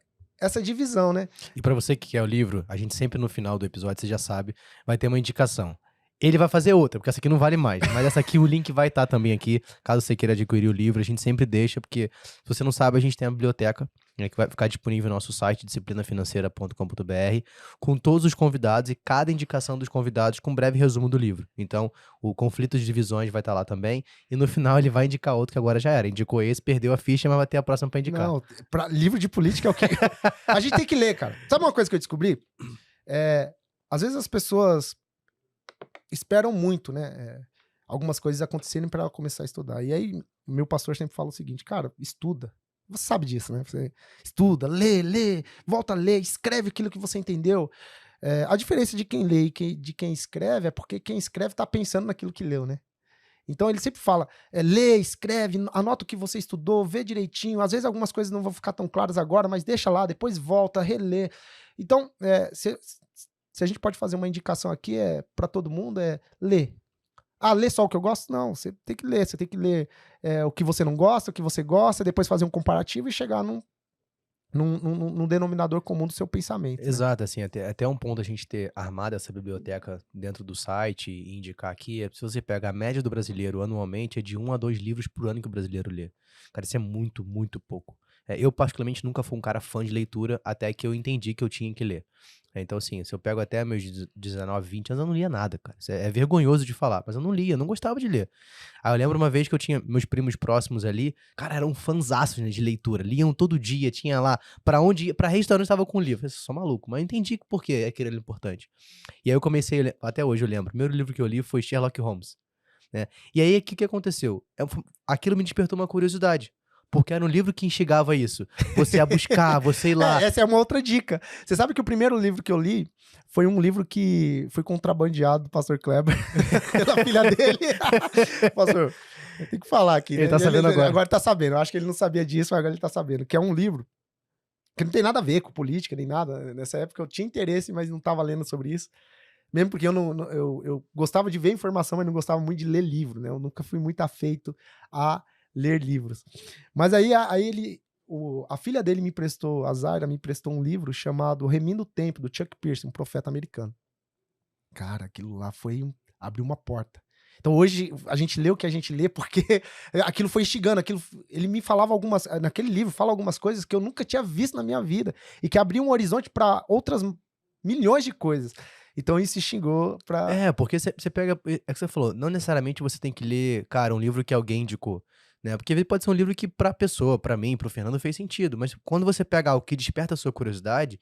divisão, né? E para você que quer o livro, a gente sempre no final do episódio, você já sabe, vai ter uma indicação. Ele vai fazer outra, porque essa aqui não vale mais. Mas essa aqui, o link vai estar também aqui, caso você queira adquirir o livro. A gente sempre deixa, porque se você não sabe, a gente tem a biblioteca, né, que vai ficar disponível no nosso site, disciplinafinanceira.com.br, com todos os convidados e cada indicação dos convidados com um breve resumo do livro. Então, o Conflitos de Visões vai estar lá também. E no final ele vai indicar outro que agora já era. Indicou esse, perdeu a ficha, mas vai ter a próxima para indicar. Não, livro de política é o que... A gente tem que ler, cara. Sabe uma coisa que eu descobri? Às vezes as pessoas esperam muito, né? Algumas coisas acontecerem para começar a estudar. E aí, meu pastor sempre fala o seguinte, cara, estuda. Você sabe disso, né? Você estuda, lê, volta a ler, escreve aquilo que você entendeu. A diferença de quem lê e de quem escreve é porque quem escreve está pensando naquilo que leu, né? Então ele sempre fala, lê, escreve, anota o que você estudou, vê direitinho. Às vezes algumas coisas não vão ficar tão claras agora, mas deixa lá, depois volta, relê. Então, se a gente pode fazer uma indicação aqui para todo mundo, ler. Ler só o que eu gosto? Não, você tem que ler o que você não gosta, o que você gosta, depois fazer um comparativo e chegar num denominador comum do seu pensamento. Exato, né? Assim, até um ponto a gente ter armado essa biblioteca dentro do site e indicar aqui, se você pega a média do brasileiro anualmente, é de 1 a 2 livros por ano que o brasileiro lê. Cara, isso é muito, muito pouco. Eu particularmente nunca fui um cara fã de leitura até que eu entendi que eu tinha que ler. Então, assim, se eu pego até meus 19, 20 anos, eu não lia nada, cara. Isso é vergonhoso de falar, mas eu não lia, eu não gostava de ler. Aí eu lembro uma vez que eu tinha meus primos próximos ali, cara, eram fãzaços, né, de leitura, liam todo dia, tinha lá, pra restaurante estava com livro. Eu sou maluco, mas eu entendi por que aquilo era importante. E aí eu comecei, até hoje eu lembro, o primeiro livro que eu li foi Sherlock Holmes, né? E aí, o que aconteceu? Aquilo me despertou uma curiosidade. Porque era um livro que instigava isso. Você a buscar, você ir lá. Essa é uma outra dica. Você sabe que o primeiro livro que eu li foi um livro que foi contrabandeado do pastor Kleber pela filha dele. Pastor, eu tenho que falar aqui. Ele tá sabendo agora. Agora tá sabendo. Eu acho que ele não sabia disso, mas agora ele tá sabendo. Que é um livro que não tem nada a ver com política nem nada. Nessa época eu tinha interesse, mas não tava lendo sobre isso. Mesmo porque eu gostava de ver informação, mas não gostava muito de ler livro, né? Eu nunca fui muito afeito a ler livros. Mas aí a filha dele me emprestou, a Zaira me emprestou um livro chamado Remindo o Tempo, do Chuck Pierce, um profeta americano. Cara, aquilo lá abriu uma porta. Então hoje a gente lê o que a gente lê porque aquilo foi instigando, ele me falava naquele livro fala algumas coisas que eu nunca tinha visto na minha vida e que abriu um horizonte para outras milhões de coisas. Então isso xingou pra... Porque você pega... É que você falou, não necessariamente você tem que ler, cara, um livro que alguém indicou, né? Porque às vezes pode ser um livro que pra pessoa, pra mim, pro Fernando fez sentido, mas quando você pega algo que desperta a sua curiosidade,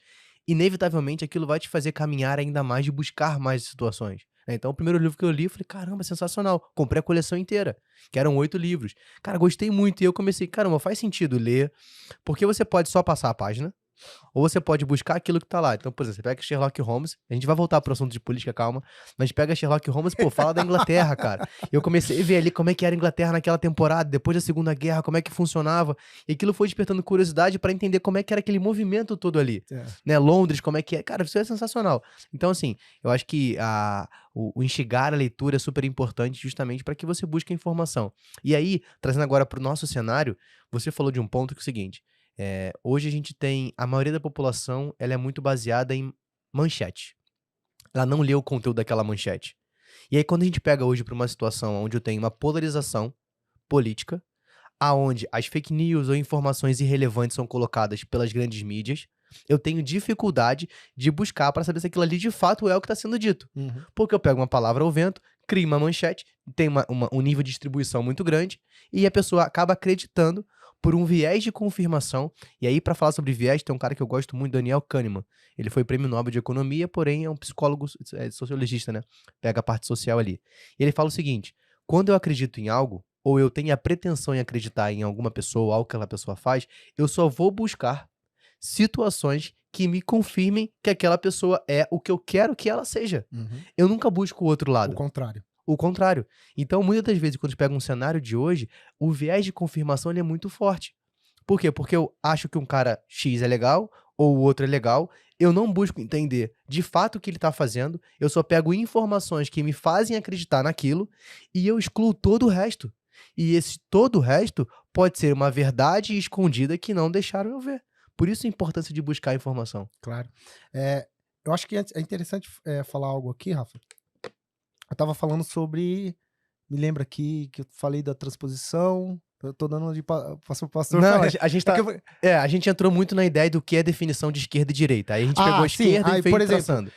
inevitavelmente aquilo vai te fazer caminhar ainda mais, de buscar mais situações, né? Então o primeiro livro que eu li, eu falei, caramba, sensacional. Comprei a coleção inteira, que eram 8 livros. Cara, gostei muito e eu comecei, caramba, faz sentido ler, porque você pode só passar a página, ou você pode buscar aquilo que tá lá. Então, por exemplo, você pega Sherlock Holmes, a gente vai voltar pro assunto de política, calma, mas pega Sherlock Holmes, pô, fala da Inglaterra, cara. Eu comecei a ver ali como é que era a Inglaterra naquela temporada, depois da Segunda Guerra, como é que funcionava, e aquilo foi despertando curiosidade pra entender como é que era aquele movimento todo ali, né, Londres, como é que é, cara, isso é sensacional. Então, assim, eu acho que o instigar a leitura é super importante justamente para que você busque a informação. E aí, trazendo agora pro nosso cenário, você falou de um ponto que é o seguinte, hoje a gente tem, a maioria da população, ela é muito baseada em manchete. Ela não lê o conteúdo daquela manchete. E aí quando a gente pega hoje para uma situação onde eu tenho uma polarização política, aonde as fake news ou informações irrelevantes são colocadas pelas grandes mídias, eu tenho dificuldade de buscar para saber se aquilo ali de fato é o que está sendo dito. Uhum. Porque eu pego uma palavra ao vento, crio uma manchete, tem um nível de distribuição muito grande, e a pessoa acaba acreditando por um viés de confirmação. E aí, para falar sobre viés, tem um cara que eu gosto muito, Daniel Kahneman. Ele foi prêmio Nobel de Economia, porém é um psicólogo, sociologista, né? Pega a parte social ali. E ele fala o seguinte, quando eu acredito em algo, ou eu tenho a pretensão em acreditar em alguma pessoa, ou algo que aquela pessoa faz, eu só vou buscar situações que me confirmem que aquela pessoa é o que eu quero que ela seja. Uhum. Eu nunca busco o outro lado. O contrário. O contrário. Então, muitas das vezes, quando a gente pega um cenário de hoje, o viés de confirmação ele é muito forte. Por quê? Porque eu acho que um cara X é legal, ou o outro é legal, eu não busco entender de fato o que ele tá fazendo, eu só pego informações que me fazem acreditar naquilo, e eu excluo todo o resto. E esse todo o resto pode ser uma verdade escondida que não deixaram eu ver. Por isso a importância de buscar a informação. Claro. Eu acho que é interessante falar algo aqui, Rafa. Eu tava falando sobre... Me lembra aqui que eu falei da transposição. Eu tô dando de pastor. Não, a gente tá... a gente entrou muito na ideia do que é definição de esquerda e direita. Aí a gente pegou a esquerda e fez por exemplo, traçando.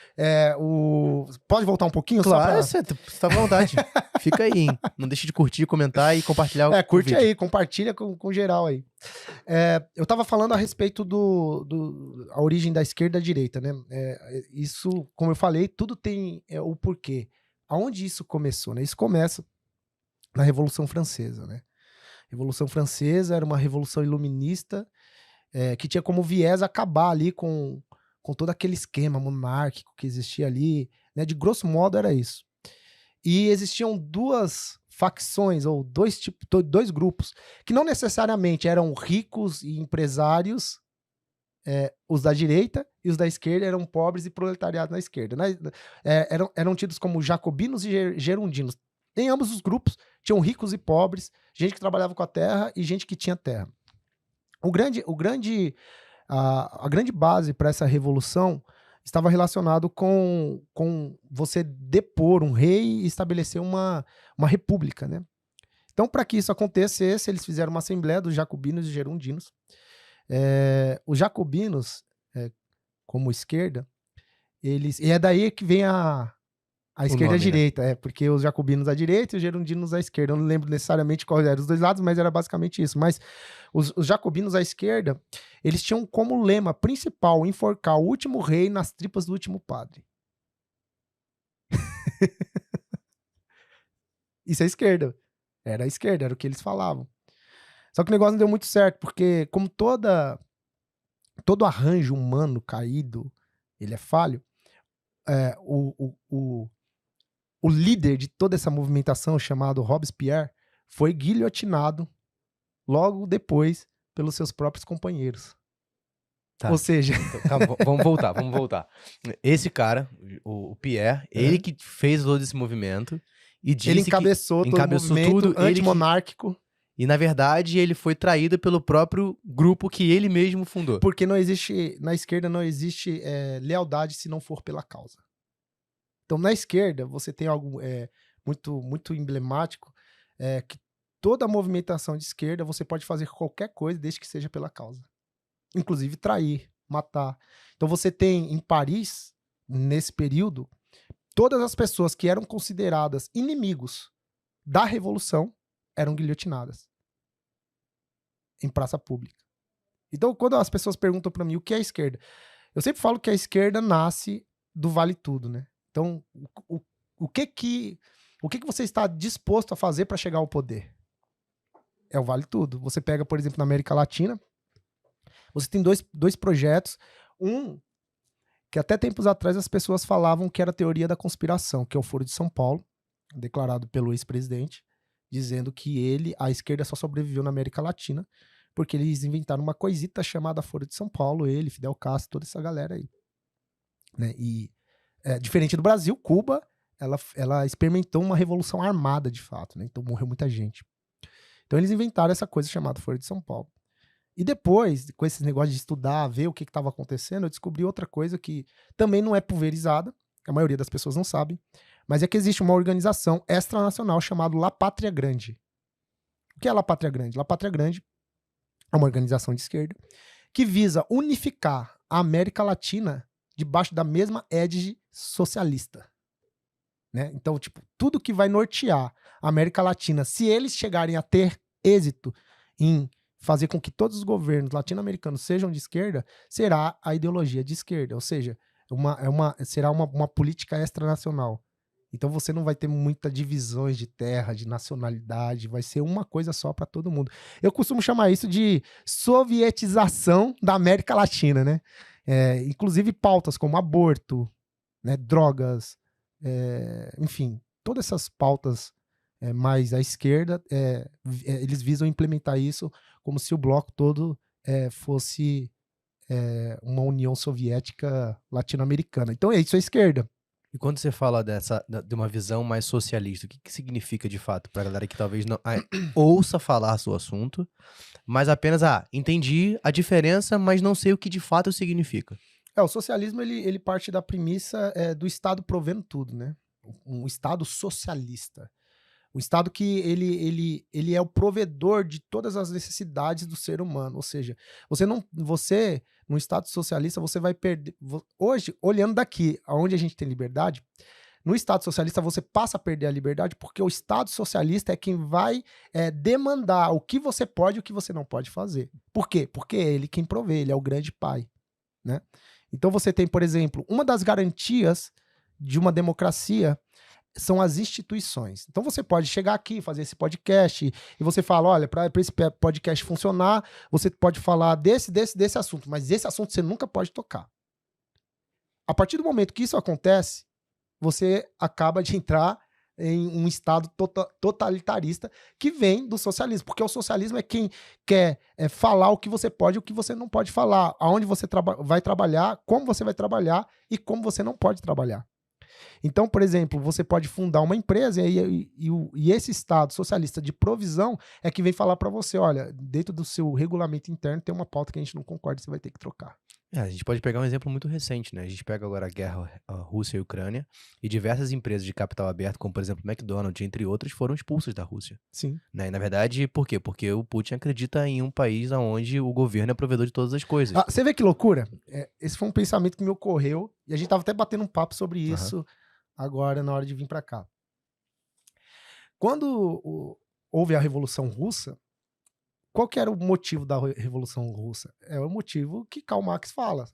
Pode voltar um pouquinho? Claro, só você tá à vontade. Fica aí, hein? Não deixe de curtir, comentar e compartilhar o curte vídeo. aí, compartilha com geral aí. Eu tava falando a respeito a origem da esquerda e da direita, né? Isso, como eu falei, tudo tem o porquê. Aonde isso começou, né? Isso começa na Revolução Francesa, né? A Revolução Francesa era uma revolução iluminista que tinha como viés acabar ali com todo aquele esquema monárquico que existia ali, né? De grosso modo era isso. E existiam duas facções, ou dois grupos, que não necessariamente eram ricos e empresários, os da direita, e os da esquerda eram pobres e proletariado na esquerda. Eram tidos como jacobinos e gerondinos. Em ambos os grupos, tinham ricos e pobres, gente que trabalhava com a terra e gente que tinha terra. A grande base para essa revolução estava relacionado com você depor um rei e estabelecer uma república, né? Então, para que isso acontecesse, eles fizeram uma assembleia dos jacobinos e gerondinos. Os jacobinos, como esquerda, e é daí que vem a esquerda e a direita, né? Porque os jacobinos à direita e os gerondinos à esquerda. Eu não lembro necessariamente qual eram os dois lados, mas era basicamente isso. Mas os jacobinos à esquerda, eles tinham como lema principal enforcar o último rei nas tripas do último padre. Isso é esquerda. Era a esquerda, era o que eles falavam. Só que o negócio não deu muito certo, porque como todo arranjo humano caído, ele é falho, o líder de toda essa movimentação, chamado Robespierre, foi guilhotinado logo depois pelos seus próprios companheiros. Tá. Ou seja... Então, tá, vamos voltar. Esse cara, o Pierre, ele que fez todo esse movimento e disse ele encabeçou todo o movimento antimonárquico. E, na verdade, ele foi traído pelo próprio grupo que ele mesmo fundou. Porque não existe, na esquerda não existe lealdade se não for pela causa. Então, na esquerda, você tem algo muito, muito emblemático, que toda movimentação de esquerda, você pode fazer qualquer coisa desde que seja pela causa. Inclusive trair, matar. Então, você tem em Paris, nesse período, todas as pessoas que eram consideradas inimigos da Revolução eram guilhotinadas em praça pública. Então, quando as pessoas perguntam pra mim o que é a esquerda, eu sempre falo que a esquerda nasce do vale tudo, né? Então, o que você está disposto a fazer para chegar ao poder? É o vale tudo. Você pega, por exemplo, na América Latina, você tem dois projetos. Um, que até tempos atrás as pessoas falavam que era a teoria da conspiração, que é o Foro de São Paulo, declarado pelo ex-presidente, dizendo que a esquerda só sobreviveu na América Latina porque eles inventaram uma coisita chamada Foro de São Paulo, ele, Fidel Castro, toda essa galera aí. Né? E, diferente do Brasil, Cuba, ela experimentou uma revolução armada, de fato, né? Então morreu muita gente. Então eles inventaram essa coisa chamada Foro de São Paulo. E depois, com esses negócios de estudar, ver o que estava acontecendo, eu descobri outra coisa que também não é pulverizada, a maioria das pessoas não sabe, mas é que existe uma organização extranacional chamada La Pátria Grande. O que é La Pátria Grande? La Pátria Grande é uma organização de esquerda que visa unificar a América Latina debaixo da mesma égide socialista. Né? Então, tipo, tudo que vai nortear a América Latina, se eles chegarem a ter êxito em fazer com que todos os governos latino-americanos sejam de esquerda, será a ideologia de esquerda, ou seja, será uma política extranacional. Então você não vai ter muitas divisões de terra, de nacionalidade, vai ser uma coisa só para todo mundo. Eu costumo chamar isso de sovietização da América Latina, né? Inclusive pautas como aborto, né, drogas, enfim, todas essas pautas mais à esquerda, eles visam implementar isso como se o bloco todo fosse uma União Soviética latino-americana. Então isso é esquerda. E quando você fala de uma visão mais socialista, o que significa de fato para a galera que talvez não ouça falar sobre o assunto, mas apenas, entendi a diferença, mas não sei o que de fato significa? O socialismo ele parte da premissa do Estado provendo tudo, né? Um Estado socialista. Um Estado que ele é o provedor de todas as necessidades do ser humano. Ou seja, você, no Estado socialista, você vai perder... Hoje, olhando daqui, onde a gente tem liberdade, no Estado socialista você passa a perder a liberdade porque o Estado socialista é quem vai demandar o que você pode e o que você não pode fazer. Por quê? Porque é ele quem provê, ele é o grande pai. Né? Então você tem, por exemplo, uma das garantias de uma democracia são as instituições. Então você pode chegar aqui, fazer esse podcast e você fala, olha, para esse podcast funcionar, você pode falar desse assunto, mas esse assunto você nunca pode tocar. A partir do momento que isso acontece, você acaba de entrar em um estado totalitarista que vem do socialismo, porque o socialismo é quem quer falar o que você pode e o que você não pode falar, aonde você vai trabalhar, como você vai trabalhar e como você não pode trabalhar. Então, por exemplo, você pode fundar uma empresa e esse Estado socialista de provisão é que vem falar para você, olha, dentro do seu regulamento interno tem uma pauta que a gente não concorda, você vai ter que trocar. A gente pode pegar um exemplo muito recente, né? A gente pega agora a guerra Rússia e Ucrânia e diversas empresas de capital aberto, como por exemplo o McDonald's, entre outras, foram expulsas da Rússia. Sim. Né? E, na verdade, por quê? Porque o Putin acredita em um país onde o governo é provedor de todas as coisas. Você vê que loucura? Esse foi um pensamento que me ocorreu e a gente tava até batendo um papo sobre isso agora na hora de vir para cá. Quando houve a Revolução Russa, qual que era o motivo da Revolução Russa? É o motivo que Karl Marx fala,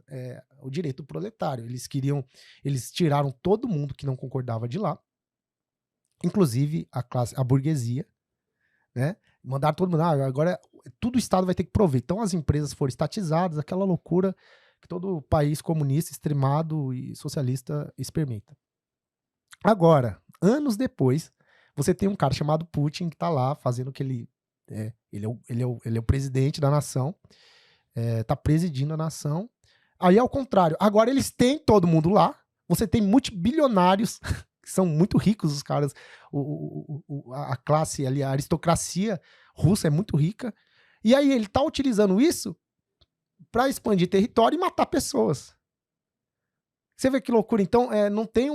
o direito proletário. Eles tiraram todo mundo que não concordava de lá, inclusive a burguesia, né? Mandaram todo mundo, agora tudo o Estado vai ter que prover. Então as empresas foram estatizadas, aquela loucura que todo país comunista, extremado e socialista experimenta. Agora, anos depois, você tem um cara chamado Putin que tá lá fazendo o que ele é o presidente da nação, tá presidindo a nação. Aí, ao contrário, agora eles têm todo mundo lá, você tem multibilionários, que são muito ricos os caras, a classe ali, a aristocracia russa é muito rica, e aí ele tá utilizando isso para expandir território e matar pessoas. Você vê que loucura? Então, não tem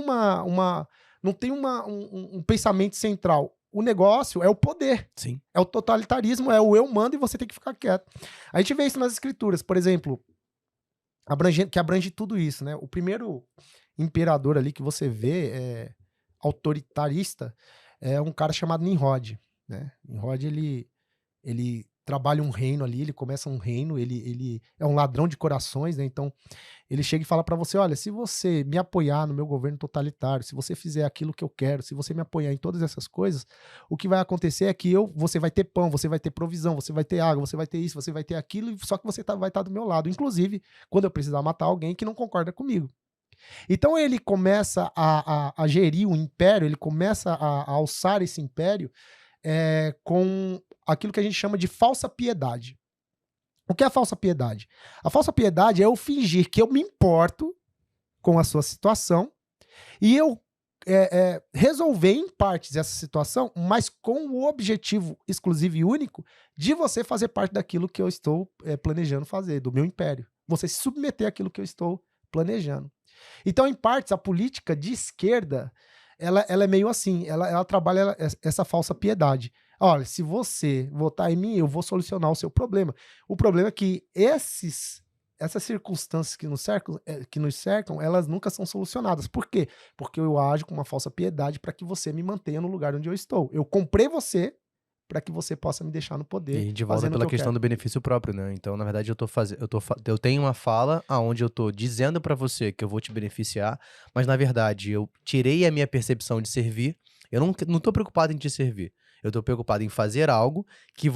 um pensamento central. O negócio é o poder. Sim. É o totalitarismo, é o eu mando e você tem que ficar quieto. A gente vê isso nas escrituras, por exemplo, que abrange tudo isso, né? O primeiro imperador ali que você vê autoritarista é um cara chamado Nimrod, né? Nimrod, ele trabalha um reino ali, ele começa um reino, ele é um ladrão de corações, né? Então, ele chega e fala pra você, olha, se você me apoiar no meu governo totalitário, se você fizer aquilo que eu quero, se você me apoiar em todas essas coisas, o que vai acontecer é que você vai ter pão, você vai ter provisão, você vai ter água, você vai ter isso, você vai ter aquilo, só que você vai estar do meu lado, inclusive quando eu precisar matar alguém que não concorda comigo. Então ele começa a gerir o império, ele começa a alçar esse império com aquilo que a gente chama de falsa piedade. O que é a falsa piedade? A falsa piedade é eu fingir que eu me importo com a sua situação e eu resolver em partes essa situação, mas com o objetivo exclusivo e único de você fazer parte daquilo que eu estou planejando fazer, do meu império. Você se submeter àquilo que eu estou planejando. Então, em partes, a política de esquerda, ela é meio assim, ela trabalha essa falsa piedade. Olha, se você votar em mim, eu vou solucionar o seu problema. O problema é que essas circunstâncias que nos cercam, elas nunca são solucionadas. Por quê? Porque eu ajo com uma falsa piedade para que você me mantenha no lugar onde eu estou. Eu comprei você para que você possa me deixar no poder. E de volta pela questão do benefício próprio, né? Então, na verdade, eu tenho uma fala aonde eu tô dizendo pra você que eu vou te beneficiar, mas na verdade eu tirei a minha percepção de servir. Eu não tô preocupado em te servir. Eu tô preocupado em fazer algo que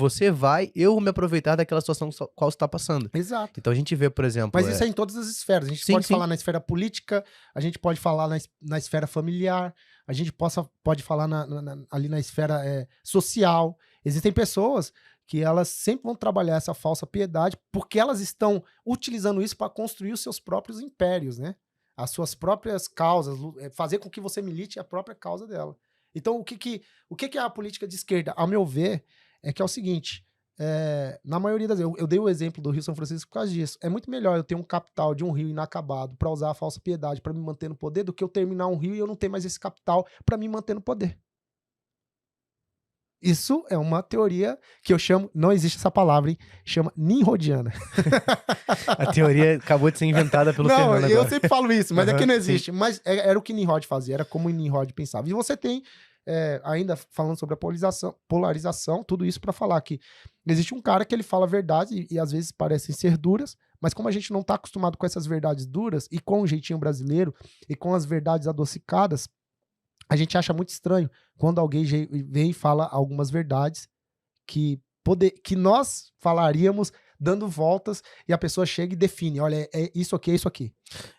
eu me aproveitar daquela situação qual você tá passando. Exato. Então a gente vê, por exemplo... Mas isso é em todas as esferas. A gente pode falar na esfera política, a gente pode falar na esfera familiar, a gente pode falar ali na esfera social. Existem pessoas que elas sempre vão trabalhar essa falsa piedade porque elas estão utilizando isso para construir os seus próprios impérios, né? As suas próprias causas, fazer com que você milite a própria causa dela. Então, o que é a política de esquerda? Ao meu ver, é que é o seguinte, na maioria das vezes, eu dei o exemplo do Rio São Francisco por causa disso, é muito melhor eu ter um capital de um rio inacabado para usar a falsa piedade para me manter no poder do que eu terminar um rio e eu não ter mais esse capital para me manter no poder. Isso é uma teoria que eu chamo, não existe essa palavra, hein? Chama nimrodiana. A teoria acabou de ser inventada pelo Fernando agora. Eu sempre falo isso, mas aqui não existe. Sim. Mas era o que Nimrod fazia, era como Nimrod pensava. E você tem, ainda falando sobre a polarização, tudo isso para falar que existe um cara que ele fala verdade e às vezes parecem ser duras, mas como a gente não está acostumado com essas verdades duras e com o jeitinho brasileiro e com as verdades adocicadas, a gente acha muito estranho quando alguém vem e fala algumas verdades que nós falaríamos dando voltas e a pessoa chega e define, olha, é isso aqui, é isso aqui.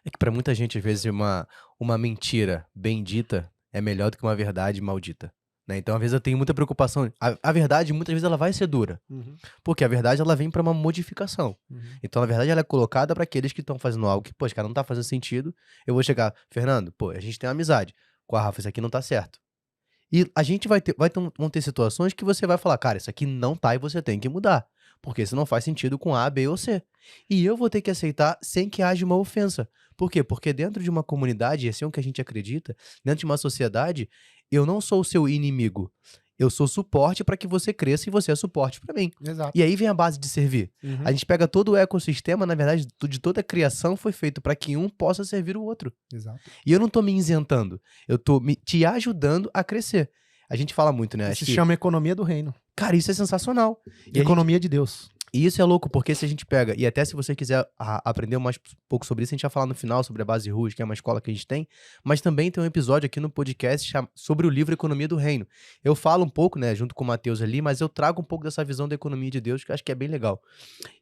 É que pra muita gente, às vezes, uma mentira bendita é melhor do que uma verdade maldita. Né? Então, às vezes, eu tenho muita preocupação. A verdade, muitas vezes, ela vai ser dura. Uhum. Porque a verdade, ela vem pra uma modificação. Uhum. Então, na verdade, ela é colocada pra aqueles que estão fazendo algo que, pô, cara, não tá fazendo sentido. Eu vou chegar, Fernando, pô, a gente tem uma amizade. Com a Rafa, isso aqui não tá certo. E a gente vão ter situações que você vai falar, cara, isso aqui não tá e você tem que mudar. Porque isso não faz sentido com A, B ou C. E eu vou ter que aceitar sem que haja uma ofensa. Por quê? Porque dentro de uma comunidade, esse é o que a gente acredita, dentro de uma sociedade, eu não sou o seu inimigo. Eu sou suporte para que você cresça e você é suporte para mim. Exato. E aí vem a base de servir. Uhum. A gente pega todo o ecossistema, na verdade, de toda a criação foi feito para que um possa servir o outro. Exato. E eu não tô me isentando, eu tô te ajudando a crescer. A gente fala muito, né? Isso se chama economia do reino. Cara, isso é sensacional. E economia de Deus. E isso é louco, porque se a gente pega, e até se você quiser aprender mais um pouco sobre isso, a gente vai falar no final sobre a Base Ruas, que é uma escola que a gente tem, mas também tem um episódio aqui no podcast sobre o livro Economia do Reino. Eu falo um pouco, né, junto com o Matheus ali, mas eu trago um pouco dessa visão da economia de Deus, que eu acho que é bem legal.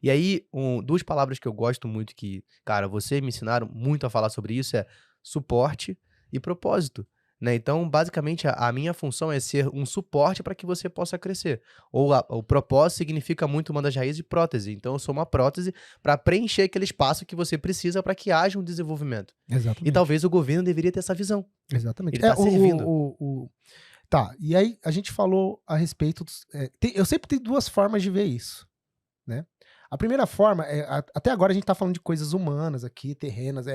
E aí, duas palavras que eu gosto muito, que, cara, vocês me ensinaram muito a falar sobre isso, é suporte e propósito. Né? Então, basicamente, a minha função é ser um suporte para que você possa crescer. Ou o propósito significa muito uma das raízes de prótese. Então, eu sou uma prótese para preencher aquele espaço que você precisa para que haja um desenvolvimento. Exatamente. E talvez o governo deveria ter essa visão. Exatamente. Ele está servindo. Tá, e aí a gente falou a respeito dos... eu sempre tenho duas formas de ver isso, né? A primeira forma, até agora a gente tá falando de coisas humanas aqui, terrenas,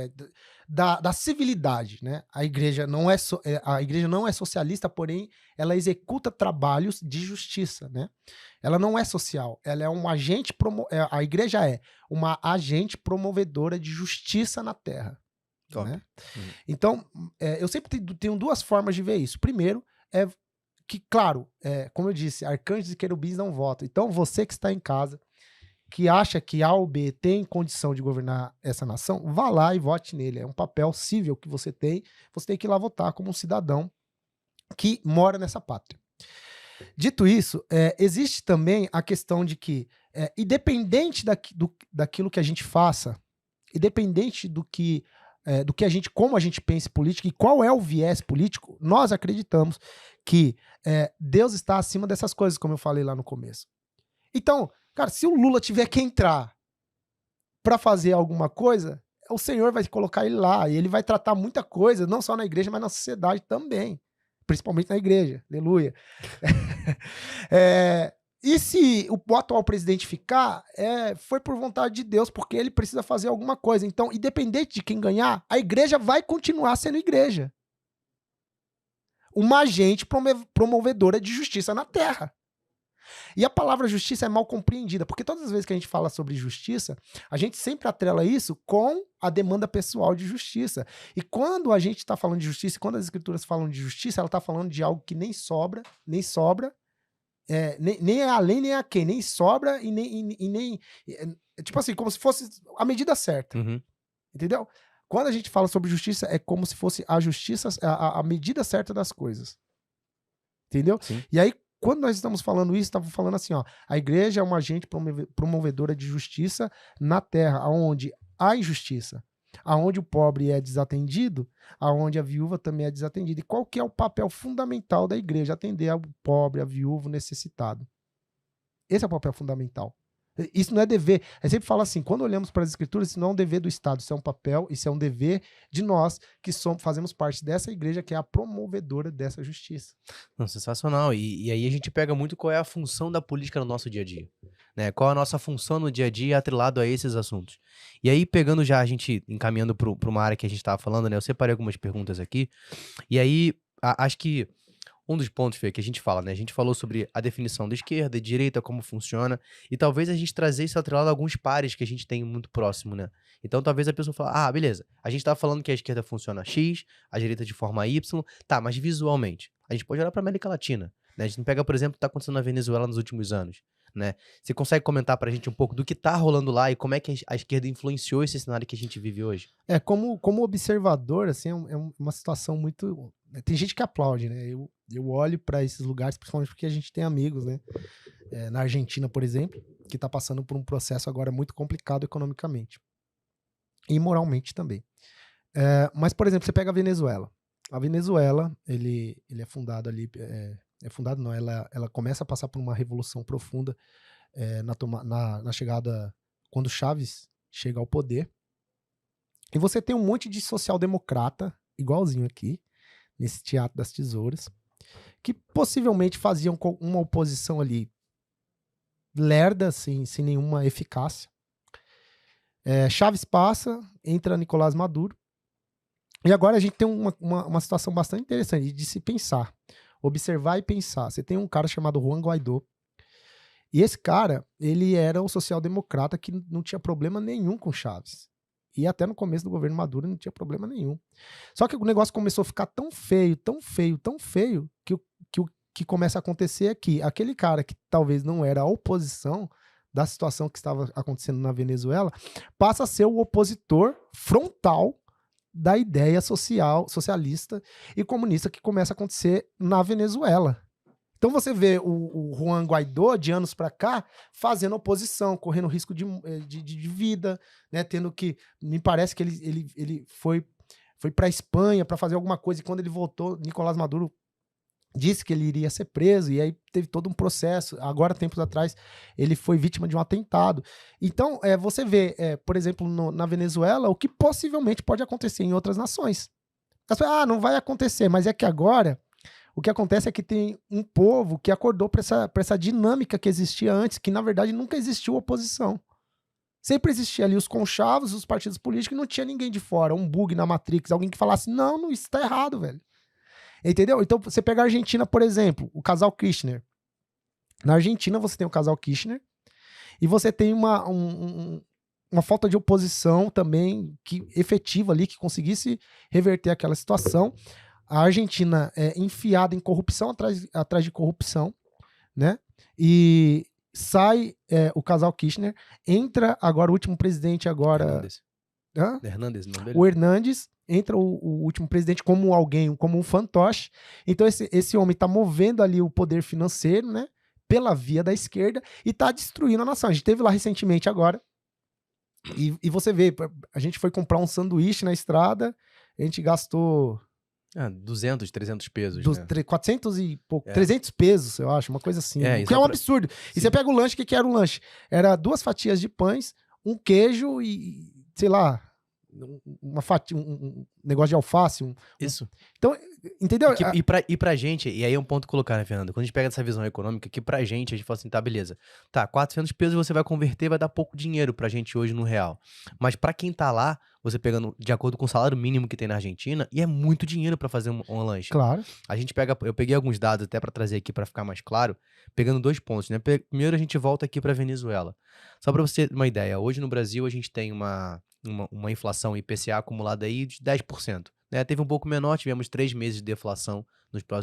da civilidade, né? A igreja não é socialista, porém ela executa trabalhos de justiça, né? Ela não é social, ela é um agente, a igreja é uma agente promovedora de justiça na terra. Né? Então, eu sempre tenho duas formas de ver isso. Primeiro, é que, claro, como eu disse, arcanjos e querubins não votam. Então, você que está em casa, que acha que A ou B tem condição de governar essa nação, vá lá e vote nele. É um papel cível que você tem que ir lá votar como um cidadão que mora nessa pátria. Dito isso, existe também a questão de que, independente daquilo que a gente faça, independente do que como a gente pensa em política e qual é o viés político, nós acreditamos que Deus está acima dessas coisas, como eu falei lá no começo. Então, cara, se o Lula tiver que entrar para fazer alguma coisa, o Senhor vai colocar ele lá e ele vai tratar muita coisa, não só na igreja, mas na sociedade também. Principalmente na igreja. Aleluia. E se o atual presidente ficar, foi por vontade de Deus, porque ele precisa fazer alguma coisa. Então, independente de quem ganhar, a igreja vai continuar sendo igreja. Uma agente promovedora de justiça na terra. E a palavra justiça é mal compreendida, porque todas as vezes que a gente fala sobre justiça, a gente sempre atrela isso com a demanda pessoal de justiça. E quando a gente está falando de justiça, quando as escrituras falam de justiça, ela está falando de algo que nem sobra, nem é além, nem é aquém, nem sobra e nem tipo assim, como se fosse a medida certa. Uhum. Entendeu? Quando a gente fala sobre justiça, é como se fosse a justiça, a medida certa das coisas. Entendeu? Sim. E aí, quando nós estamos falando isso, estamos falando assim, ó, a igreja é uma agente promovedora de justiça na terra, onde há injustiça, aonde o pobre é desatendido, aonde a viúva também é desatendida. E qual que é o papel fundamental da igreja? Atender ao pobre, ao viúvo, necessitado. Esse é o papel fundamental. Isso não é dever. Eu sempre falo assim, quando olhamos para as escrituras, isso não é um dever do Estado, isso é um papel, isso é um dever de nós que fazemos parte dessa igreja, que é a promovedora dessa justiça. Não, sensacional. E aí a gente pega muito qual é a função da política no nosso dia a dia. Né? Qual é a nossa função no dia a dia atrelado a esses assuntos. E aí, pegando já, a gente encaminhando para uma área que a gente estava falando, né? Eu separei algumas perguntas aqui. E aí, acho que um dos pontos, Fê, que a gente fala, né? A gente falou sobre a definição da esquerda e direita, como funciona, e talvez a gente trazer isso atrelado a alguns pares que a gente tem muito próximo, né? Então talvez a pessoa fale, beleza, a gente tá falando que a esquerda funciona X, a direita de forma Y, tá, mas visualmente, a gente pode olhar pra América Latina, né? A gente não pega, por exemplo, o que tá acontecendo na Venezuela nos últimos anos, né? Você consegue comentar pra gente um pouco do que tá rolando lá e como é que a esquerda influenciou esse cenário que a gente vive hoje? Como observador, assim, é uma situação muito... Tem gente que aplaude, né? Eu olho para esses lugares, principalmente porque a gente tem amigos, né? Na Argentina, por exemplo, que está passando por um processo agora muito complicado economicamente. E moralmente também. Mas, por exemplo, você pega a Venezuela. A Venezuela, ele é fundado ali... fundado não, ela começa a passar por uma revolução profunda na chegada... Quando Chávez chega ao poder. E você tem um monte de social-democrata, igualzinho aqui, nesse Teatro das Tesouras, que possivelmente faziam uma oposição ali lerda, sem nenhuma eficácia. Chávez passa, entra Nicolás Maduro, e agora a gente tem uma situação bastante interessante de se pensar, observar e pensar. Você tem um cara chamado Juan Guaidó, e esse cara, ele era um social-democrata que não tinha problema nenhum com Chávez. E até no começo do governo Maduro não tinha problema nenhum. Só que o negócio começou a ficar tão feio, tão feio, tão feio, que o que começa a acontecer é que aquele cara que talvez não era a oposição da situação que estava acontecendo na Venezuela, passa a ser o opositor frontal da ideia socialista e comunista que começa a acontecer na Venezuela. Então você vê o Juan Guaidó, de anos para cá, fazendo oposição, correndo risco de vida, né, tendo que... Me parece que ele foi para a Espanha para fazer alguma coisa, e quando ele voltou, Nicolás Maduro disse que ele iria ser preso, e aí teve todo um processo. Agora, tempos atrás, ele foi vítima de um atentado. Então, você vê, por exemplo, na Venezuela, o que possivelmente pode acontecer em outras nações. Não vai acontecer, mas é que agora... O que acontece é que tem um povo que acordou para essa dinâmica que existia antes, que na verdade nunca existiu oposição. Sempre existia ali os conchavos, os partidos políticos, e não tinha ninguém de fora, um bug na Matrix, alguém que falasse, não, isso tá errado, velho. Entendeu? Então, você pega a Argentina, por exemplo, o casal Kirchner. Na Argentina, você tem o casal Kirchner, e você tem uma falta de oposição também efetiva ali, que conseguisse reverter aquela situação. A Argentina é enfiada em corrupção atrás de corrupção, né? E sai o casal Kirchner, entra agora o último presidente agora... Hernández. Hã? Hernández, não dele? O Hernández, entra o último presidente como um fantoche. Então esse homem está movendo ali o poder financeiro, né? Pela via da esquerda, e está destruindo a nação. A gente teve lá recentemente agora, e você vê, a gente foi comprar um sanduíche na estrada, a gente gastou... 200, 300 pesos, né? 400 e pouco, 300 pesos, eu acho, uma coisa assim. O que é um absurdo. Sim. E você pega o lanche, o que era o lanche? Era 2 fatias de pães, um queijo e, sei lá, uma fatia, um negócio de alface. Isso. Então, entendeu? E pra gente, e aí é um ponto colocar, né, Fernando? Quando a gente pega essa visão econômica, que pra gente, a gente fala assim, tá, beleza. Tá, 400 pesos você vai converter, vai dar pouco dinheiro pra gente hoje no real. Mas pra quem tá lá, você pegando de acordo com o salário mínimo que tem na Argentina, e é muito dinheiro pra fazer um lanche. Claro. Eu peguei alguns dados até pra trazer aqui pra ficar mais claro, pegando 2 pontos, né? Primeiro a gente volta aqui pra Venezuela. Só pra você ter uma ideia, hoje no Brasil a gente tem uma inflação IPCA acumulada aí de 10%. Né? Teve um pouco menor, tivemos 3 meses de deflação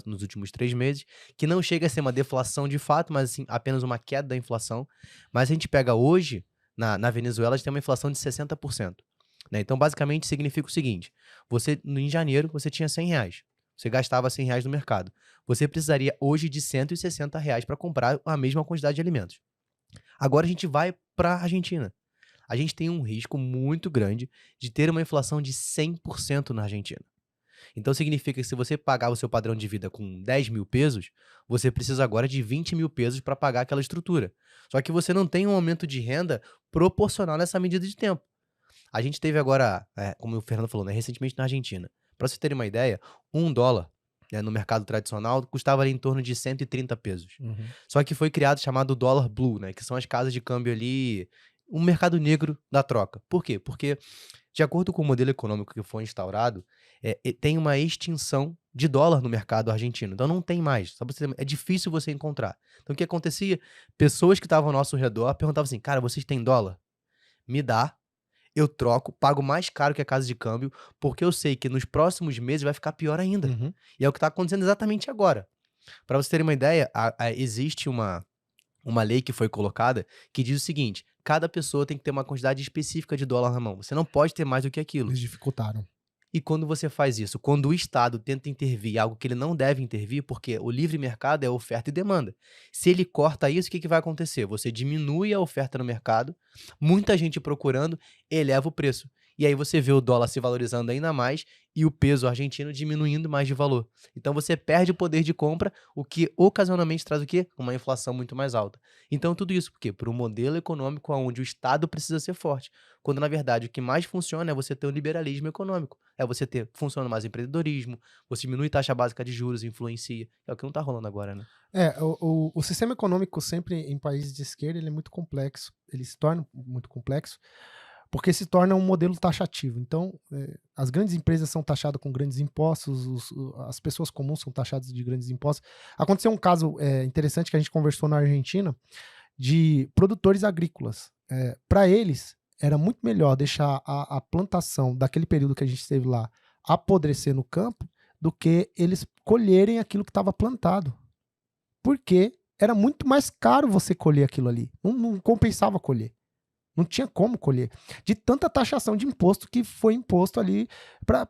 nos últimos 3 meses, que não chega a ser uma deflação de fato, mas assim, apenas uma queda da inflação. Mas a gente pega hoje, na Venezuela, a gente tem uma inflação de 60%. Né? Então, basicamente, significa o seguinte, em janeiro, você tinha R$100. Você gastava R$100 no mercado. Você precisaria hoje de R$160 para comprar a mesma quantidade de alimentos. Agora a gente vai para a Argentina. A gente tem um risco muito grande de ter uma inflação de 100% na Argentina. Então significa que se você pagar o seu padrão de vida com 10 mil pesos, você precisa agora de 20 mil pesos para pagar aquela estrutura. Só que você não tem um aumento de renda proporcional nessa medida de tempo. A gente teve agora, como o Fernando falou, né, recentemente na Argentina. Para vocês terem uma ideia, $1, né, no mercado tradicional custava ali em torno de 130 pesos. Uhum. Só que foi criado chamado dólar blue, né, que são as casas de câmbio ali, um mercado negro da troca. Por quê? Porque, de acordo com o modelo econômico que foi instaurado, tem uma extinção de dólar no mercado argentino. Então não tem mais. É difícil você encontrar. Então o que acontecia? Pessoas que estavam ao nosso redor perguntavam assim, cara, vocês têm dólar? Me dá, eu troco, pago mais caro que a casa de câmbio, porque eu sei que nos próximos meses vai ficar pior ainda. Uhum. E é o que está acontecendo exatamente agora. Para vocês terem uma ideia, existe uma lei que foi colocada que diz o seguinte, cada pessoa tem que ter uma quantidade específica de dólar na mão. Você não pode ter mais do que aquilo. Eles dificultaram. E quando você faz isso, quando o Estado tenta intervir algo que ele não deve intervir, porque o livre mercado é oferta e demanda. Se ele corta isso, o que vai acontecer? Você diminui a oferta no mercado, muita gente procurando, eleva o preço. E aí você vê o dólar se valorizando ainda mais e o peso argentino diminuindo mais de valor. Então você perde o poder de compra, o que ocasionalmente traz o quê? Uma inflação muito mais alta. Então tudo isso por quê? Por um modelo econômico onde o Estado precisa ser forte. Quando na verdade o que mais funciona é você ter um liberalismo econômico. É você ter, funciona mais empreendedorismo, você diminui taxa básica de juros, influencia. É o que não tá rolando agora, né? O sistema econômico sempre em países de esquerda ele é muito complexo. Ele se torna muito complexo porque se torna um modelo taxativo. Então, as grandes empresas são taxadas com grandes impostos, as pessoas comuns são taxadas de grandes impostos. Aconteceu um caso interessante que a gente conversou na Argentina de produtores agrícolas. Para eles, era muito melhor deixar a plantação daquele período que a gente esteve lá apodrecer no campo do que eles colherem aquilo que estava plantado. Porque era muito mais caro você colher aquilo ali. Não compensava colher. Não tinha como colher. De tanta taxação de imposto que foi imposto ali para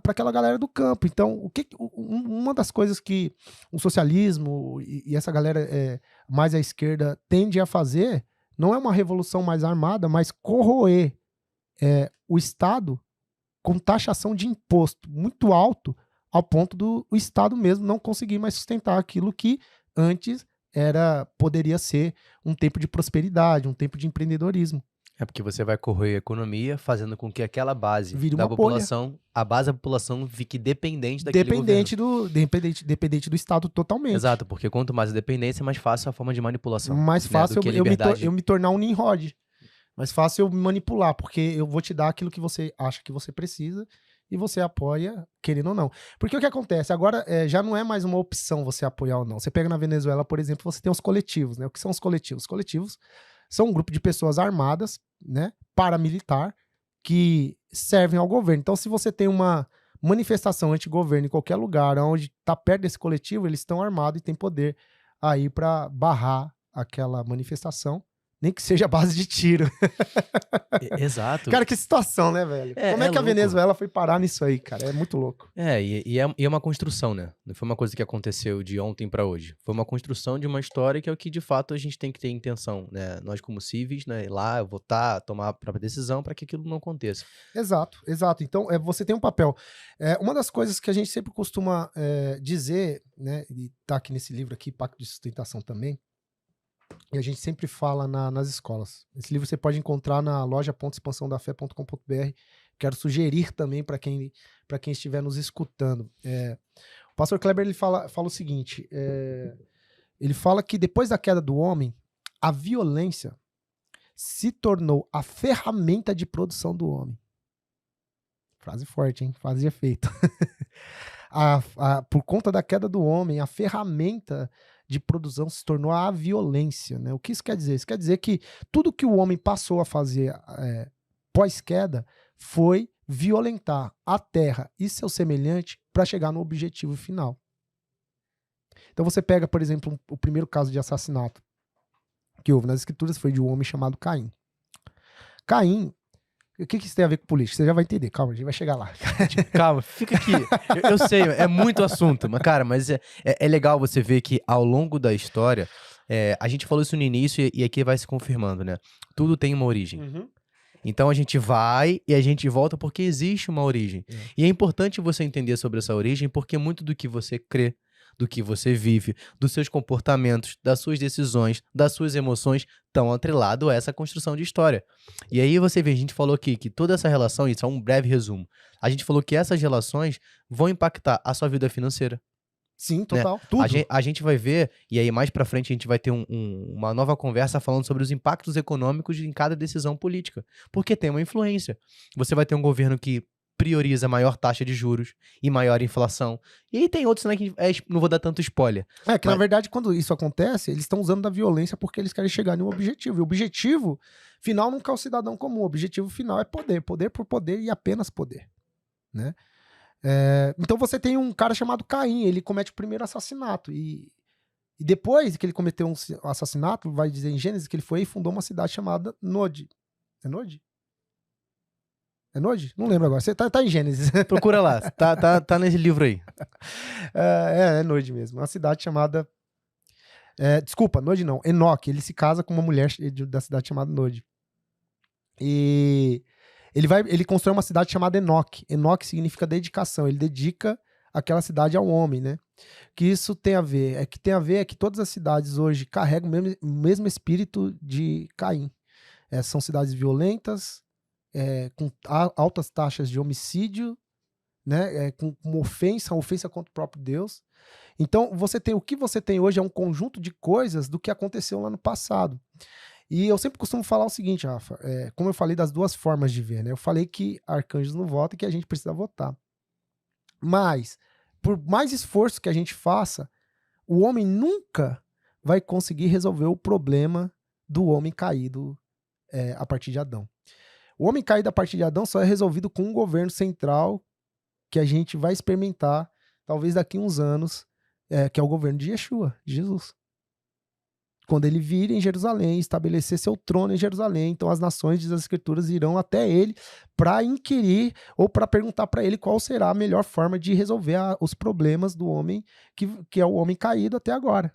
aquela galera do campo. Então, uma das coisas que o socialismo e essa galera mais à esquerda tende a fazer não é uma revolução mais armada, mas corroer o Estado com taxação de imposto muito alto, ao ponto do Estado mesmo não conseguir mais sustentar aquilo que antes poderia ser um tempo de prosperidade, um tempo de empreendedorismo. É porque você vai corroer a economia, fazendo com que aquela base da população, a base da população fique dependente daquele governo. Dependente do Estado totalmente. Exato, porque quanto mais a dependência, mais fácil a forma de manipulação. Mais fácil eu me tornar um Nimrod. Mais fácil eu me manipular, porque eu vou te dar aquilo que você acha que você precisa e você apoia, querendo ou não. Porque o que acontece? Agora já não é mais uma opção você apoiar ou não. Você pega na Venezuela, por exemplo, você tem os coletivos, né? O que são os coletivos? Os coletivos são um grupo de pessoas armadas, né, paramilitar, que servem ao governo. Então, se você tem uma manifestação anti-governo em qualquer lugar onde está perto desse coletivo, eles estão armados e têm poder aí para barrar aquela manifestação. Nem que seja a base de tiro. Exato. Cara, que situação, né, velho? Como é que a Venezuela foi parar nisso aí, cara? É muito louco. E é uma construção, né? Não foi uma coisa que aconteceu de ontem pra hoje. Foi uma construção de uma história que é o que, de fato, a gente tem que ter intenção, né? Nós, como civis, né? Ir lá, votar, tomar a própria decisão para que aquilo não aconteça. Exato, exato. Então, você tem um papel. Uma das coisas que a gente sempre costuma dizer, né? E tá aqui nesse livro aqui, Pacto de Sustentação também, e a gente sempre fala nas escolas. Esse livro você pode encontrar na loja.expansãodafé.com.br. Quero sugerir também para quem estiver nos escutando. O pastor Kleber ele fala o seguinte: ele fala que depois da queda do homem, a violência se tornou a ferramenta de produção do homem. Frase forte, hein? Frase de efeito. Por conta da queda do homem, a ferramenta de produção se tornou a violência, né? O que isso quer dizer? Isso quer dizer que tudo que o homem passou a fazer pós-queda foi violentar a terra e seu semelhante para chegar no objetivo final. Então você pega, por exemplo, o primeiro caso de assassinato que houve nas escrituras foi de um homem chamado Caim. Caim, o que isso tem a ver com política? Você já vai entender, calma, a gente vai chegar lá. Calma, fica aqui. Eu sei, é muito assunto, mas, cara, é legal você ver que ao longo da história, a gente falou isso no início e aqui vai se confirmando, né? Tudo tem uma origem. Uhum. Então a gente vai e a gente volta porque existe uma origem. E é importante você entender sobre essa origem porque muito do que você crê, do que você vive, dos seus comportamentos, das suas decisões, das suas emoções, estão atrelados a essa construção de história. E aí você vê, a gente falou aqui que toda essa relação, isso é um breve resumo, a gente falou que essas relações vão impactar a sua vida financeira. Sim, total, né? tudo. A gente vai ver, e aí mais pra frente a gente vai ter uma nova conversa falando sobre os impactos econômicos em cada decisão política, porque tem uma influência. Você vai ter um governo que prioriza maior taxa de juros e maior inflação. E aí tem outros, né, que não vou dar tanto spoiler. Na verdade, quando isso acontece, eles estão usando da violência porque eles querem chegar em um objetivo. E o objetivo final nunca é o cidadão comum. O objetivo final é poder. Poder por poder e apenas poder. Né? Então você tem um cara chamado Caim, ele comete o primeiro assassinato. E depois que ele cometeu um assassinato, vai dizer em Gênesis que ele foi e fundou uma cidade chamada Nod. É Nod? É Nod? Não lembro agora. Você tá em Gênesis. Procura lá. Tá nesse livro aí. É Nod mesmo. Uma cidade chamada... desculpa, Nod não. Enoque. Ele se casa com uma mulher da cidade chamada Nod. E ele constrói uma cidade chamada Enoque. Enoque significa dedicação. Ele dedica aquela cidade ao homem, né? Que isso tem a ver? Que todas as cidades hoje carregam o mesmo espírito de Caim. São cidades violentas, com altas taxas de homicídio, né, com ofensa contra o próprio Deus. Então, o que você tem hoje é um conjunto de coisas do que aconteceu lá no passado. E eu sempre costumo falar o seguinte, Rafa, como eu falei das duas formas de ver, né? Eu falei que arcanjos não votam e que a gente precisa votar. Mas, por mais esforço que a gente faça, o homem nunca vai conseguir resolver o problema do homem caído a partir de Adão. O homem caído a partir de Adão só é resolvido com um governo central que a gente vai experimentar, talvez daqui a uns anos, que é o governo de Yeshua, de Jesus. quando ele vir em Jerusalém, estabelecer seu trono em Jerusalém, então as nações, diz as Escrituras, irão até ele para inquirir ou para perguntar para ele qual será a melhor forma de resolver os problemas do homem, que é o homem caído até agora.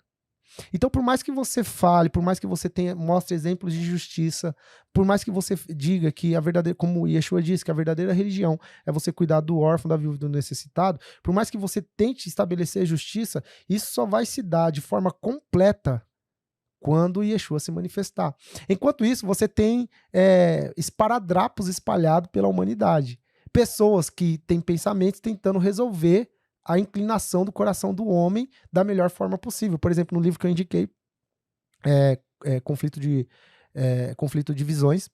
Então, por mais que você fale, por mais que você mostre exemplos de justiça, por mais que você diga que a verdadeira, como Yeshua disse, que a verdadeira religião é você cuidar do órfão, da viúva e do necessitado, por mais que você tente estabelecer justiça, isso só vai se dar de forma completa quando Yeshua se manifestar. Enquanto isso, você tem esparadrapos espalhados pela humanidade. Pessoas que têm pensamentos tentando resolver a inclinação do coração do homem da melhor forma possível. Por exemplo, no livro que eu indiquei, Conflito de Visões,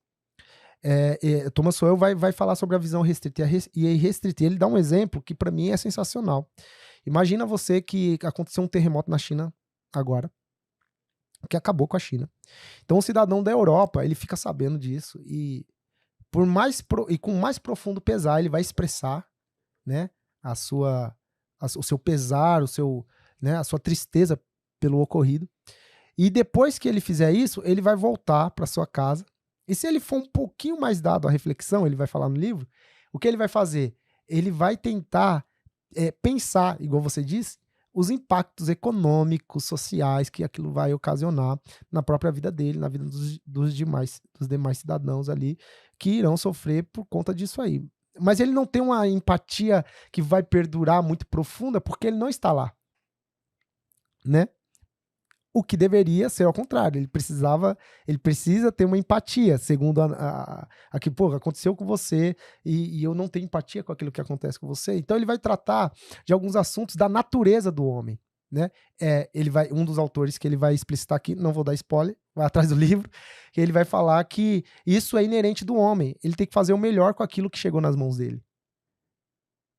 Thomas Sowell vai falar sobre a visão restrita e a irrestrita. Ele dá um exemplo que para mim é sensacional. Imagina você que aconteceu um terremoto na China agora, que acabou com a China. Então o cidadão da Europa, ele fica sabendo disso e com mais profundo pesar ele vai expressar, né, o seu pesar, a sua tristeza pelo ocorrido. E depois que ele fizer isso, ele vai voltar para sua casa. E se ele for um pouquinho mais dado à reflexão, ele vai falar no livro, o que ele vai fazer? Ele vai tentar pensar, igual você disse, os impactos econômicos, sociais que aquilo vai ocasionar na própria vida dele, na vida dos demais cidadãos ali, que irão sofrer por conta disso aí. Mas ele não tem uma empatia que vai perdurar muito profunda porque ele não está lá, né? O que deveria ser ao contrário. Ele precisa ter uma empatia, segundo aqui, pô, aconteceu com você e eu não tenho empatia com aquilo que acontece com você. Então ele vai tratar de alguns assuntos da natureza do homem, né? Um dos autores que ele vai explicitar aqui, não vou dar spoiler, vai atrás do livro, que ele vai falar que isso é inerente do homem. Ele tem que fazer o melhor com aquilo que chegou nas mãos dele.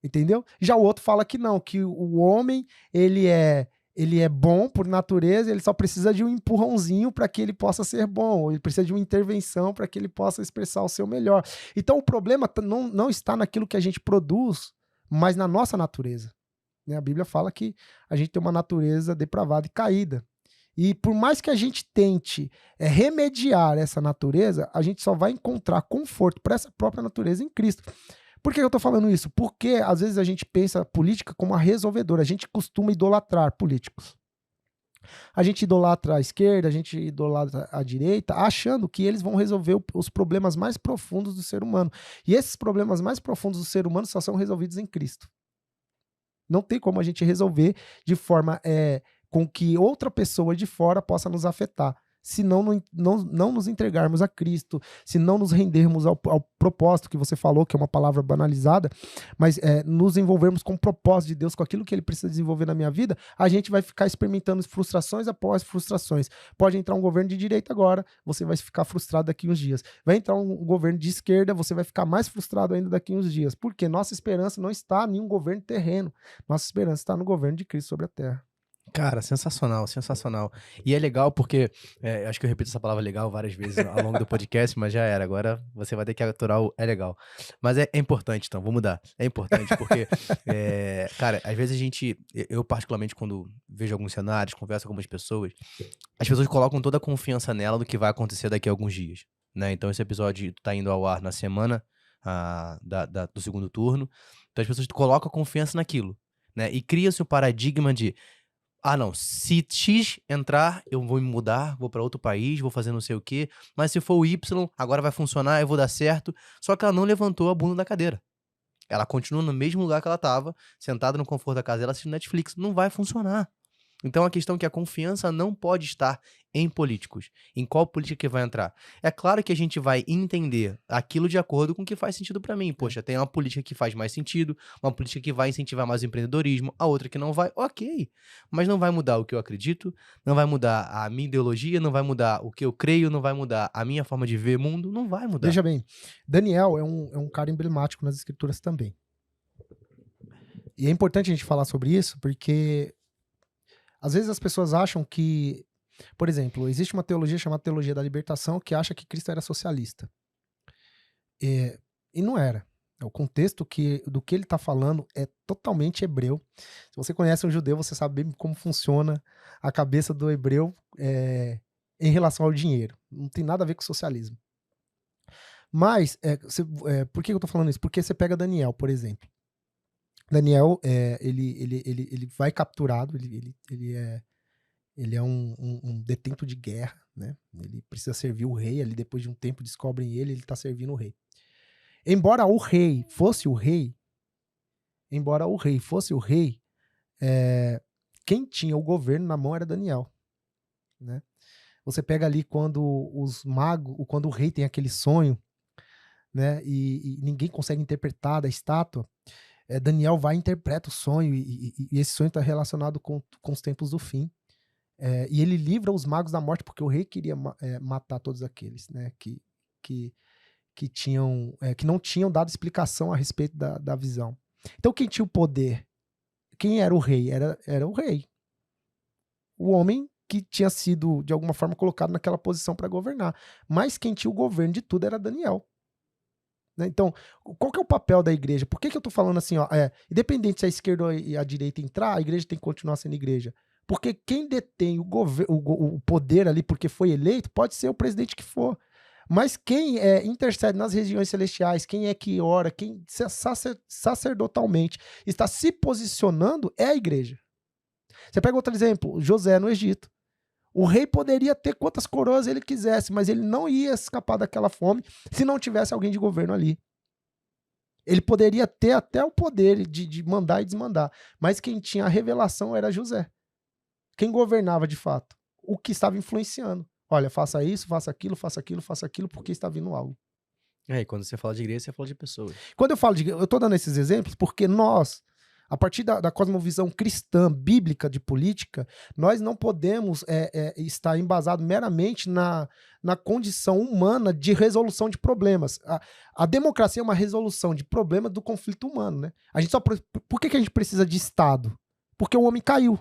Entendeu? Já o outro fala que não, que o homem, ele é bom por natureza, ele só precisa de um empurrãozinho para que ele possa ser bom, ou ele precisa de uma intervenção para que ele possa expressar o seu melhor. Então o problema não está naquilo que a gente produz, mas na nossa natureza. A Bíblia fala que a gente tem uma natureza depravada e caída. E por mais que a gente tente remediar essa natureza, a gente só vai encontrar conforto para essa própria natureza em Cristo. Por que eu estou falando isso? Porque às vezes a gente pensa a política como a resolvedora. A gente costuma idolatrar políticos. A gente idolatra a esquerda, a gente idolatra a direita, achando que eles vão resolver os problemas mais profundos do ser humano. E esses problemas mais profundos do ser humano só são resolvidos em Cristo. Não tem como a gente resolver de forma com que outra pessoa de fora possa nos afetar. Se não nos entregarmos a Cristo, se não nos rendermos ao propósito que você falou, que é uma palavra banalizada, mas nos envolvermos com o propósito de Deus, com aquilo que Ele precisa desenvolver na minha vida, a gente vai ficar experimentando frustrações após frustrações. Pode entrar um governo de direita agora, você vai ficar frustrado daqui uns dias. Vai entrar um governo de esquerda, você vai ficar mais frustrado ainda daqui uns dias. Porque nossa esperança não está em um governo terreno, nossa esperança está no governo de Cristo sobre a terra. Cara, sensacional, sensacional. E é legal porque, acho que eu repito essa palavra legal várias vezes ao longo do podcast, mas já era. Agora você vai ter que aturar o é legal. Mas é importante, então, vou mudar. É importante porque, cara, às vezes eu particularmente quando vejo alguns cenários, converso com algumas pessoas, as pessoas colocam toda a confiança nela do que vai acontecer daqui a alguns dias, né? Então esse episódio tá indo ao ar na semana do segundo turno, então as pessoas colocam a confiança naquilo, né? E cria-se o paradigma de não, se X entrar, eu vou me mudar, vou pra outro país, vou fazer não sei o quê, mas se for o Y, agora vai funcionar, eu vou dar certo. Só que ela não levantou a bunda da cadeira. Ela continua no mesmo lugar que ela tava, sentada no conforto da casa dela, assistindo Netflix. Não vai funcionar. Então a questão é que a confiança não pode estar em políticos. Em qual política que vai entrar? É claro que a gente vai entender aquilo de acordo com o que faz sentido pra mim. Poxa, tem uma política que faz mais sentido, uma política que vai incentivar mais o empreendedorismo, a outra que não vai, ok. Mas não vai mudar o que eu acredito, não vai mudar a minha ideologia, não vai mudar o que eu creio, não vai mudar a minha forma de ver o mundo, não vai mudar. Veja bem, Daniel é um cara emblemático nas escrituras também. E é importante a gente falar sobre isso, porque às vezes as pessoas acham que, por exemplo, existe uma teologia chamada Teologia da Libertação que acha que Cristo era socialista. E não era. O contexto do que ele está falando é totalmente hebreu. Se você conhece um judeu, você sabe bem como funciona a cabeça do hebreu em relação ao dinheiro. Não tem nada a ver com socialismo. Mas, por que eu tô falando isso? Porque você pega Daniel, por exemplo. Daniel, ele vai capturado, ele é um detento de guerra, né? Ele precisa servir o rei, ali depois de um tempo descobrem ele tá servindo o rei. Embora o rei fosse o rei, quem tinha o governo na mão era Daniel, né? Você pega ali quando quando o rei tem aquele sonho, né? E ninguém consegue interpretar da estátua, Daniel vai e interpreta o sonho, e esse sonho está relacionado com os tempos do fim. E ele livra os magos da morte, porque o rei queria matar todos aqueles, né? Que não tinham dado explicação a respeito da visão. Então, quem tinha o poder? Quem era o rei? Era o rei. O homem que tinha sido, de alguma forma, colocado naquela posição para governar. Mas quem tinha o governo de tudo era Daniel. Né? Então, qual que é o papel da igreja? Por que eu estou falando assim? Independente se a esquerda e a direita entrar, a igreja tem que continuar sendo igreja. Porque quem detém o poder ali, porque foi eleito, pode ser o presidente que for. Mas quem intercede nas regiões celestiais, quem é que ora, quem sacerdotalmente está se posicionando é a igreja. Você pega outro exemplo, José no Egito. O rei poderia ter quantas coroas ele quisesse, mas ele não ia escapar daquela fome se não tivesse alguém de governo ali. Ele poderia ter até o poder de mandar e desmandar, mas quem tinha a revelação era José. Quem governava de fato? O que estava influenciando. Olha, faça isso, faça aquilo, porque está vindo algo. E quando você fala de igreja, você fala de pessoas. Quando eu estou dando esses exemplos porque nós, a partir da cosmovisão cristã, bíblica de política, nós não podemos estar embasado meramente na condição humana de resolução de problemas. A democracia é uma resolução de problemas do conflito humano, né? Por que a gente precisa de Estado? Porque o homem caiu.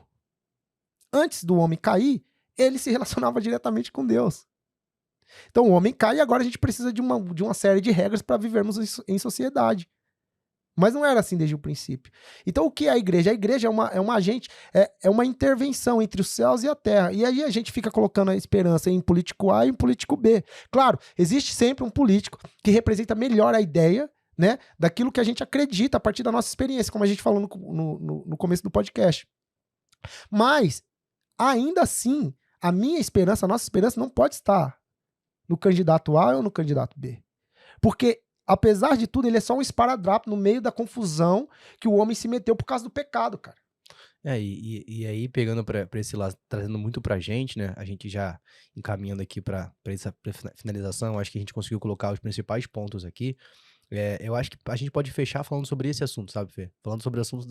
Antes do homem cair, ele se relacionava diretamente com Deus. Então o homem cai e agora a gente precisa de uma série de regras para vivermos em sociedade. Mas não era assim desde o princípio. Então o que é a igreja? A igreja é uma agente, é uma intervenção entre os céus e a terra. E aí a gente fica colocando a esperança em político A e em político B. Claro, existe sempre um político que representa melhor a ideia, né, daquilo que a gente acredita a partir da nossa experiência, como a gente falou no começo do podcast. Mas, ainda assim, a nossa esperança não pode estar no candidato A ou no candidato B. Porque, apesar de tudo, ele é só um esparadrapo no meio da confusão que o homem se meteu por causa do pecado, cara. E aí, pegando pra esse lado, trazendo muito pra gente, né? A gente já encaminhando aqui pra essa finalização, acho que a gente conseguiu colocar os principais pontos aqui. Eu acho que a gente pode fechar falando sobre esse assunto, sabe, Fê? Falando sobre o assunto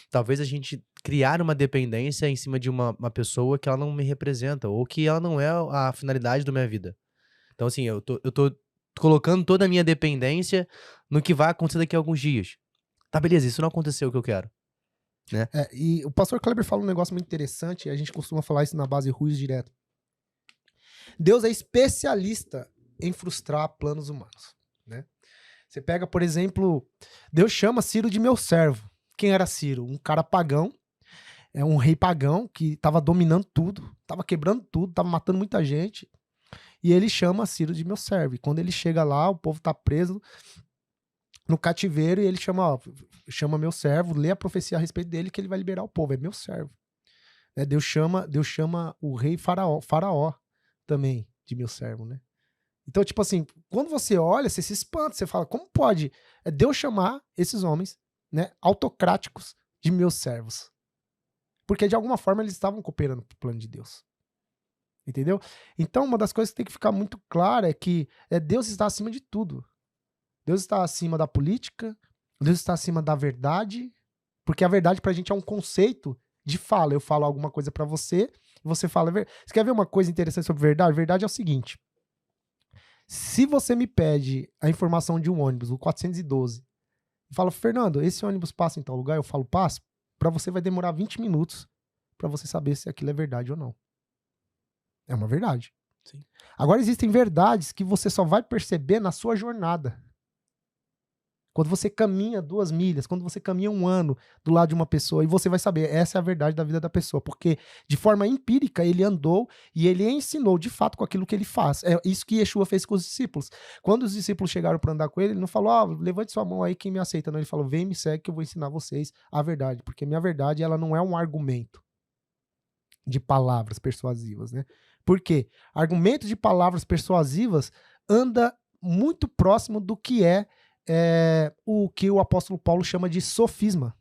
talvez a gente criar uma dependência em cima de uma pessoa que ela não me representa, ou que ela não é a finalidade da minha vida. Então, assim, eu tô colocando toda a minha dependência no que vai acontecer daqui a alguns dias. Tá, beleza, isso não aconteceu o que eu quero. Né? E o pastor Kleber fala um negócio muito interessante, e a gente costuma falar isso na base Ruiz direto. Deus é especialista em frustrar planos humanos, né? Você pega, por exemplo, Deus chama Ciro de meu servo. Quem era Ciro? Um cara pagão, um rei pagão que estava dominando tudo, estava quebrando tudo, estava matando muita gente. E ele chama Ciro de meu servo. E quando ele chega lá, o povo está preso no cativeiro e ele chama meu servo, lê a profecia a respeito dele que ele vai liberar o povo. É meu servo. Deus chama o rei Faraó também de meu servo, né? Então, tipo assim, quando você olha, você se espanta, você fala, como pode Deus chamar esses homens, né, autocráticos de meus servos? Porque de alguma forma eles estavam cooperando pro plano de Deus. Entendeu? Então, uma das coisas que tem que ficar muito clara é que Deus está acima de tudo. Deus está acima da política, Deus está acima da verdade, porque a verdade pra gente é um conceito de fala. Eu falo alguma coisa pra você, e você fala a verdade. Você quer ver uma coisa interessante sobre verdade? A verdade é o seguinte: se você me pede a informação de um ônibus, o 412, e fala, Fernando, esse ônibus passa em tal lugar, eu falo, passa, pra você vai demorar 20 minutos pra você saber se aquilo é verdade ou não. É uma verdade. Sim. Agora existem verdades que você só vai perceber na sua jornada. Quando você caminha 2 milhas, quando você caminha 1 ano do lado de uma pessoa, e você vai saber, essa é a verdade da vida da pessoa, porque de forma empírica ele andou e ele ensinou de fato com aquilo que ele faz. É isso que Yeshua fez com os discípulos. Quando os discípulos chegaram para andar com ele, ele não falou, levante sua mão aí quem me aceita, não. Ele falou, vem me segue que eu vou ensinar vocês a verdade, porque minha verdade ela não é um argumento de palavras persuasivas, né? Por quê? Argumento de palavras persuasivas anda muito próximo do que é o que o apóstolo Paulo chama de sofisma.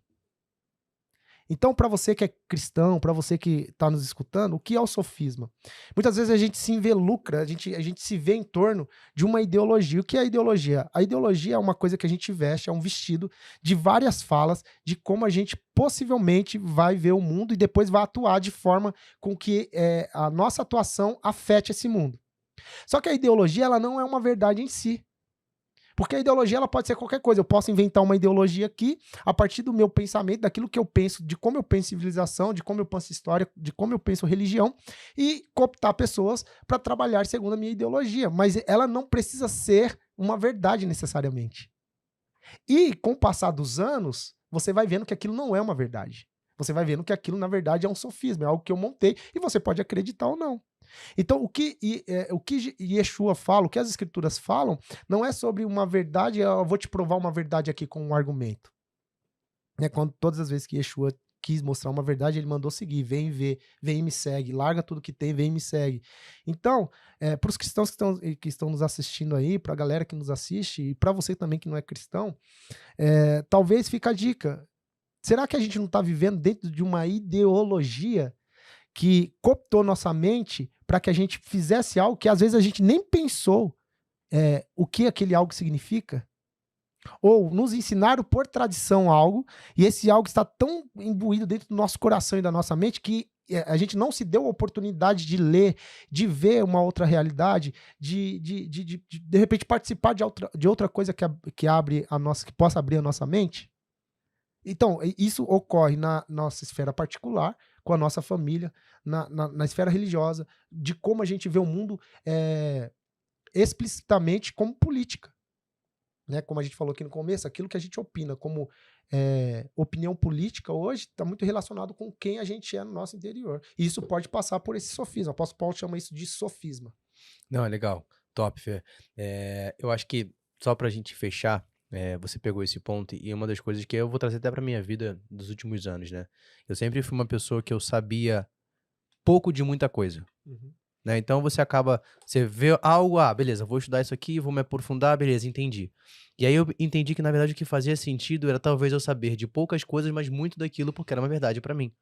Então, para você que é cristão, para você que está nos escutando, o que é o sofisma? Muitas vezes a gente se involucra, a gente se vê em torno de uma ideologia. O que é a ideologia? A ideologia é uma coisa que a gente veste, é um vestido de várias falas de como a gente possivelmente vai ver o mundo e depois vai atuar de forma com que a nossa atuação afete esse mundo. Só que a ideologia ela não é uma verdade em si. Porque a ideologia ela pode ser qualquer coisa. Eu posso inventar uma ideologia aqui a partir do meu pensamento, daquilo que eu penso, de como eu penso civilização, de como eu penso história, de como eu penso religião, e cooptar pessoas para trabalhar segundo a minha ideologia. Mas ela não precisa ser uma verdade necessariamente. E com o passar dos anos, você vai vendo que aquilo não é uma verdade. Você vai vendo que aquilo, na verdade, é um sofisma, é algo que eu montei e você pode acreditar ou não. Então, o que Yeshua fala, o que as escrituras falam, não é sobre uma verdade, eu vou te provar uma verdade aqui com um argumento. Quando todas as vezes que Yeshua quis mostrar uma verdade, ele mandou seguir, vem ver, vem e me segue, larga tudo que tem, vem e me segue. Então, para os cristãos que estão nos assistindo aí, para a galera que nos assiste, e para você também que não é cristão, talvez fique a dica. Será que a gente não está vivendo dentro de uma ideologia que cooptou nossa mente para que a gente fizesse algo que às vezes a gente nem pensou o que aquele algo significa? Ou nos ensinaram por tradição algo, e esse algo está tão imbuído dentro do nosso coração e da nossa mente que a gente não se deu a oportunidade de ler, de uma outra realidade, de repente participar de outra coisa que possa abrir a nossa mente. Então, isso ocorre na nossa esfera particular, com a nossa família, na esfera religiosa, de como a gente vê o mundo explicitamente como política. Né? Como a gente falou aqui no começo, aquilo que a gente opina como opinião política hoje está muito relacionado com quem a gente é no nosso interior. E isso pode passar por esse sofisma. O apóstolo Paulo chama isso de sofisma. Não, é legal. Top, Fê. Eu acho que, só pra gente fechar, você pegou esse ponto e uma das coisas que eu vou trazer até pra minha vida dos últimos anos, né? Eu sempre fui uma pessoa que eu sabia pouco de muita coisa. Uhum. Né? Então você vê algo, beleza, vou estudar isso aqui, vou me aprofundar, beleza, entendi. E aí eu entendi que na verdade o que fazia sentido era talvez eu saber de poucas coisas, mas muito daquilo porque era uma verdade pra mim.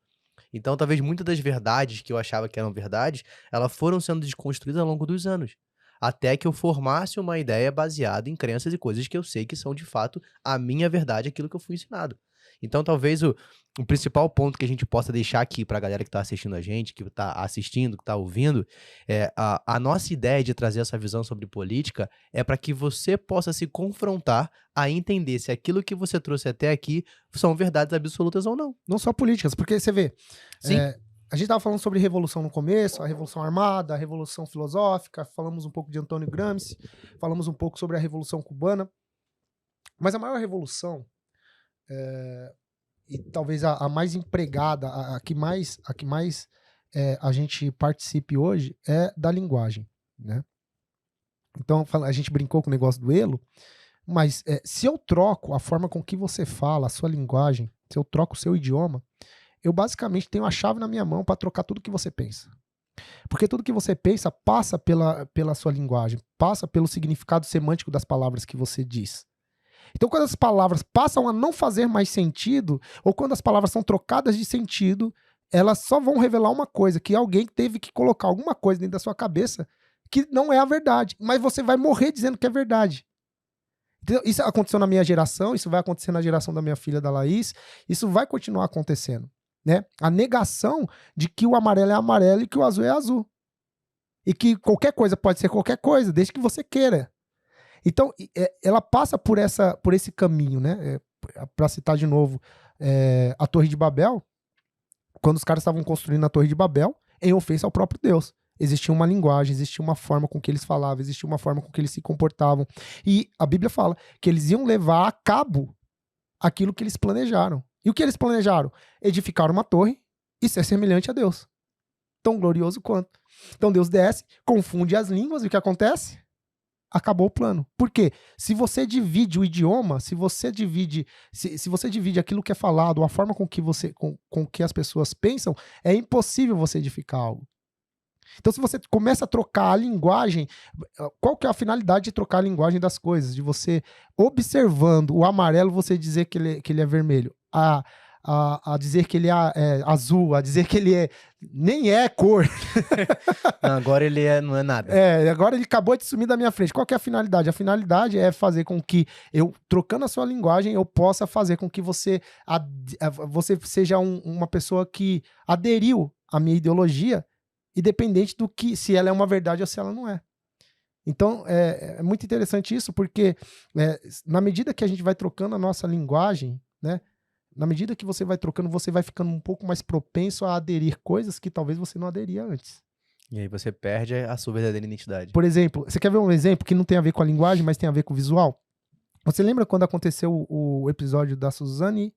Então talvez muitas das verdades que eu achava que eram verdades, elas foram sendo desconstruídas ao longo dos anos. Até que eu formasse uma ideia baseada em crenças e coisas que eu sei que são de fato a minha verdade, aquilo que eu fui ensinado. Então talvez o principal ponto que a gente possa deixar aqui para a galera que está assistindo a gente, que está assistindo, que está ouvindo, a nossa ideia de trazer essa visão sobre política é para que você possa se confrontar a entender se aquilo que você trouxe até aqui são verdades absolutas ou não. Não só políticas, porque você vê, Sim. a gente estava falando sobre revolução no começo, a revolução armada, a revolução filosófica, falamos um pouco de Antônio Gramsci, falamos um pouco sobre a revolução cubana, mas a maior revolução e talvez a mais empregada, a que mais a gente participe hoje é da linguagem, né? Então a gente brincou com o negócio do elo, mas se eu troco a forma com que você fala, a sua linguagem, se eu troco o seu idioma, eu basicamente tenho a chave na minha mão para trocar tudo que você pensa. Porque tudo que você pensa passa pela sua linguagem, passa pelo significado semântico das palavras que você diz. Então, quando as palavras passam a não fazer mais sentido, ou quando as palavras são trocadas de sentido, elas só vão revelar uma coisa, que alguém teve que colocar alguma coisa dentro da sua cabeça que não é a verdade, mas você vai morrer dizendo que é verdade. Então, isso aconteceu na minha geração, isso vai acontecer na geração da minha filha, da Laís, isso vai continuar acontecendo. Né? A negação de que o amarelo é amarelo e que o azul é azul. E que qualquer coisa pode ser qualquer coisa, desde que você queira. Então, ela passa por esse caminho, né? Para citar de novo a Torre de Babel, quando os caras estavam construindo a Torre de Babel, em ofensa ao próprio Deus. existia uma linguagem, existia uma forma com que eles falavam, existia uma forma com que eles se comportavam. E a Bíblia fala que eles iam levar a cabo aquilo que eles planejaram. E o que eles planejaram? Edificar uma torre e ser semelhante a Deus. Tão glorioso quanto. Então Deus desce, confunde as línguas e o que acontece? Acabou o plano. Por quê? Se você divide o idioma, se você divide aquilo que é falado, a forma com que as pessoas pensam, é impossível você edificar algo. Então, se você começa a trocar a linguagem, qual que é a finalidade de trocar a linguagem das coisas? De você, observando o amarelo, você dizer que ele é vermelho. A dizer que ele é azul, a dizer que ele nem é cor. Não, agora ele não é nada. Agora ele acabou de sumir da minha frente. Qual que é a finalidade? A finalidade é fazer com que eu, trocando a sua linguagem, eu possa fazer com que você seja uma pessoa que aderiu à minha ideologia, independente do que, se ela é uma verdade ou se ela não é. Então, é muito interessante isso, porque na medida que a gente vai trocando a nossa linguagem, né? Na medida que você vai trocando, você vai ficando um pouco mais propenso a aderir coisas que talvez você não aderia antes. E aí você perde a sua verdadeira identidade. Por exemplo, você quer ver um exemplo que não tem a ver com a linguagem, mas tem a ver com o visual? Você lembra quando aconteceu o episódio da Suzane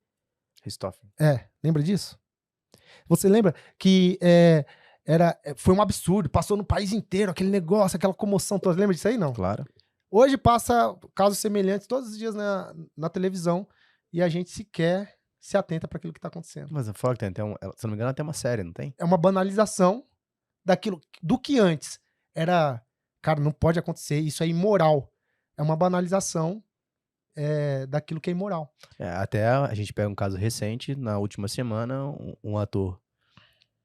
Richthofen? Lembra disso? Você lembra que foi um absurdo, passou no país inteiro, aquele negócio, aquela comoção toda. Lembra disso aí, não? Claro. Hoje passa casos semelhantes todos os dias na televisão e a gente sequer se atenta para aquilo que está acontecendo. Mas fora que tem até se não me engano, tem uma série, não tem? É uma banalização do que antes era, cara, não pode acontecer, isso é imoral. É uma banalização daquilo que é imoral. Até a gente pega um caso recente, na última semana, um ator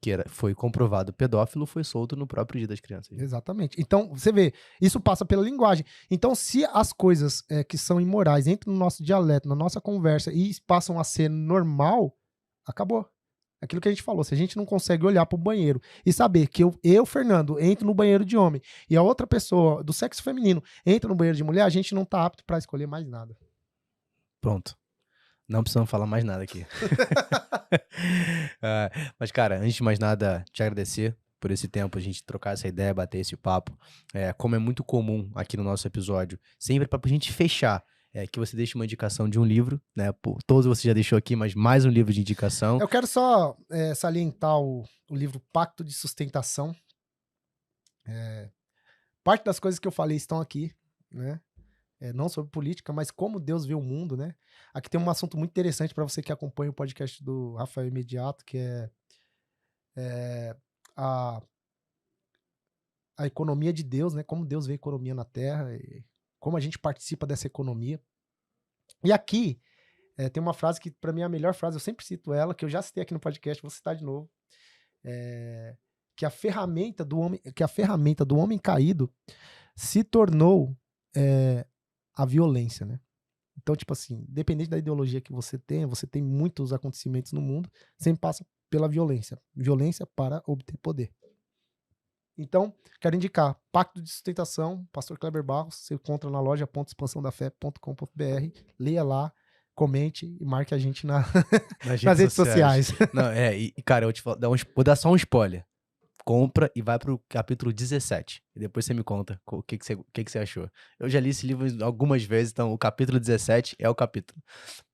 que foi comprovado pedófilo foi solto no próprio Dia das Crianças. Exatamente. Então, você vê, isso passa pela linguagem. Então, se as coisas que são imorais entram no nosso dialeto, na nossa conversa e passam a ser normal, acabou. Aquilo que a gente falou, se a gente não consegue olhar pro banheiro e saber que eu, Fernando, entro no banheiro de homem e a outra pessoa do sexo feminino entra no banheiro de mulher, a gente não tá apto para escolher mais nada. Pronto. Não precisamos falar mais nada aqui. Mas, cara, antes de mais nada, te agradecer por esse tempo, a gente trocar essa ideia, bater esse papo. Como é muito comum aqui no nosso episódio, sempre pra gente fechar, que você deixe uma indicação de um livro, né? Todos você já deixou aqui, mas mais um livro de indicação. Eu quero só salientar o livro Pacto de Sustentação. Parte das coisas que eu falei estão aqui, né? Não sobre política, mas como Deus vê o mundo, né? Aqui tem um assunto muito interessante para você que acompanha o podcast do Rafael Imediato, que é a economia de Deus, né? Como Deus vê a economia na Terra e como a gente participa dessa economia. E aqui tem uma frase que para mim é a melhor frase, eu sempre cito ela, que eu já citei aqui no podcast, vou citar de novo, que a ferramenta do homem caído se tornou a violência, né? Então, tipo assim, independente da ideologia que você tem muitos acontecimentos no mundo, sempre passa pela violência. Violência para obter poder. Então, quero indicar Pacto de Sustentação, Pastor Kleber Barros, você encontra na loja expansãodafé.com.br, leia lá, comente e marque a gente nas redes sociais. Não, cara, eu vou dar só um spoiler. Compra e vai pro capítulo 17. E depois você me conta o que você achou. Eu já li esse livro algumas vezes, então o capítulo 17 é o capítulo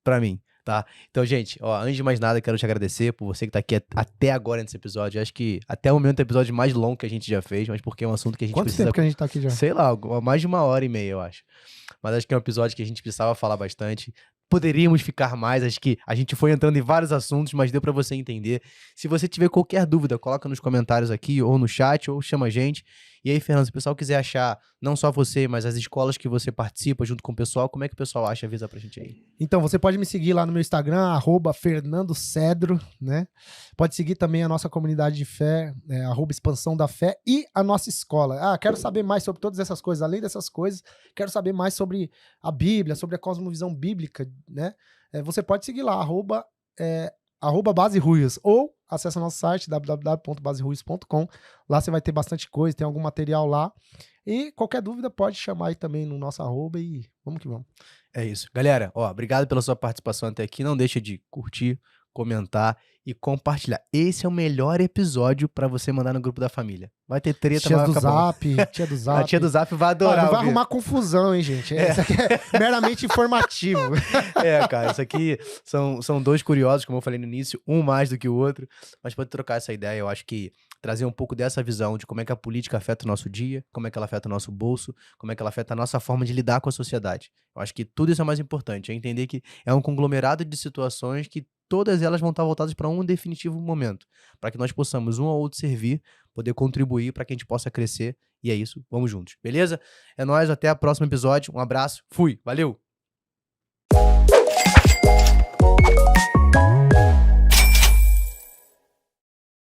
pra mim, tá? Então, gente, antes de mais nada, quero te agradecer por você que tá aqui até agora nesse episódio. Eu acho que até o momento é o episódio mais longo que a gente já fez, mas porque é um assunto que a gente precisa... Quanto tempo que a gente tá aqui já? Sei lá, mais de 1h30, eu acho. Mas acho que é um episódio que a gente precisava falar bastante. Poderíamos ficar mais, acho que a gente foi entrando em vários assuntos, mas deu pra você entender. Se você tiver qualquer dúvida, coloca nos comentários aqui, ou no chat, ou chama a gente. E aí, Fernando, se o pessoal quiser achar, não só você, mas as escolas que você participa junto com o pessoal, como é que o pessoal acha? Avisa pra gente aí. Então, você pode me seguir lá no meu Instagram, @FernandoCedro, né?1Pode seguir também a nossa comunidade de fé, @Expansão da Fé, e a nossa escola. Quero saber mais sobre todas essas coisas. Além dessas coisas, quero saber mais sobre a Bíblia, sobre a cosmovisão bíblica, né? Você pode seguir lá, @BaseRuias, ou acessa nosso site www.baseruias.com. Lá você vai ter bastante coisa, tem algum material lá. E qualquer dúvida pode chamar aí também no nosso @ e vamos que vamos. É isso. Galera, obrigado pela sua participação até aqui. Não deixa de curtir, comentar e compartilhar. Esse é o melhor episódio pra você mandar no grupo da família. Vai ter treta, Tia mas do vai acabar. Zap, tia do Zap. A tia do Zap vai Ó, adorar. não vai ouvir. arrumar confusão, hein, gente? Isso aqui é meramente informativo. Cara, isso aqui são dois curiosos, como eu falei no início, um mais do que o outro, mas pode trocar essa ideia. Eu acho que trazer um pouco dessa visão de como é que a política afeta o nosso dia, como é que ela afeta o nosso bolso, como é que ela afeta a nossa forma de lidar com a sociedade. Eu acho que tudo isso é mais importante, é entender que é um conglomerado de situações que todas elas vão estar voltadas para um definitivo momento, para que nós possamos um ao outro servir, poder contribuir para que a gente possa crescer, e é isso, vamos juntos, beleza? É nóis, até o próximo episódio, um abraço, fui, valeu!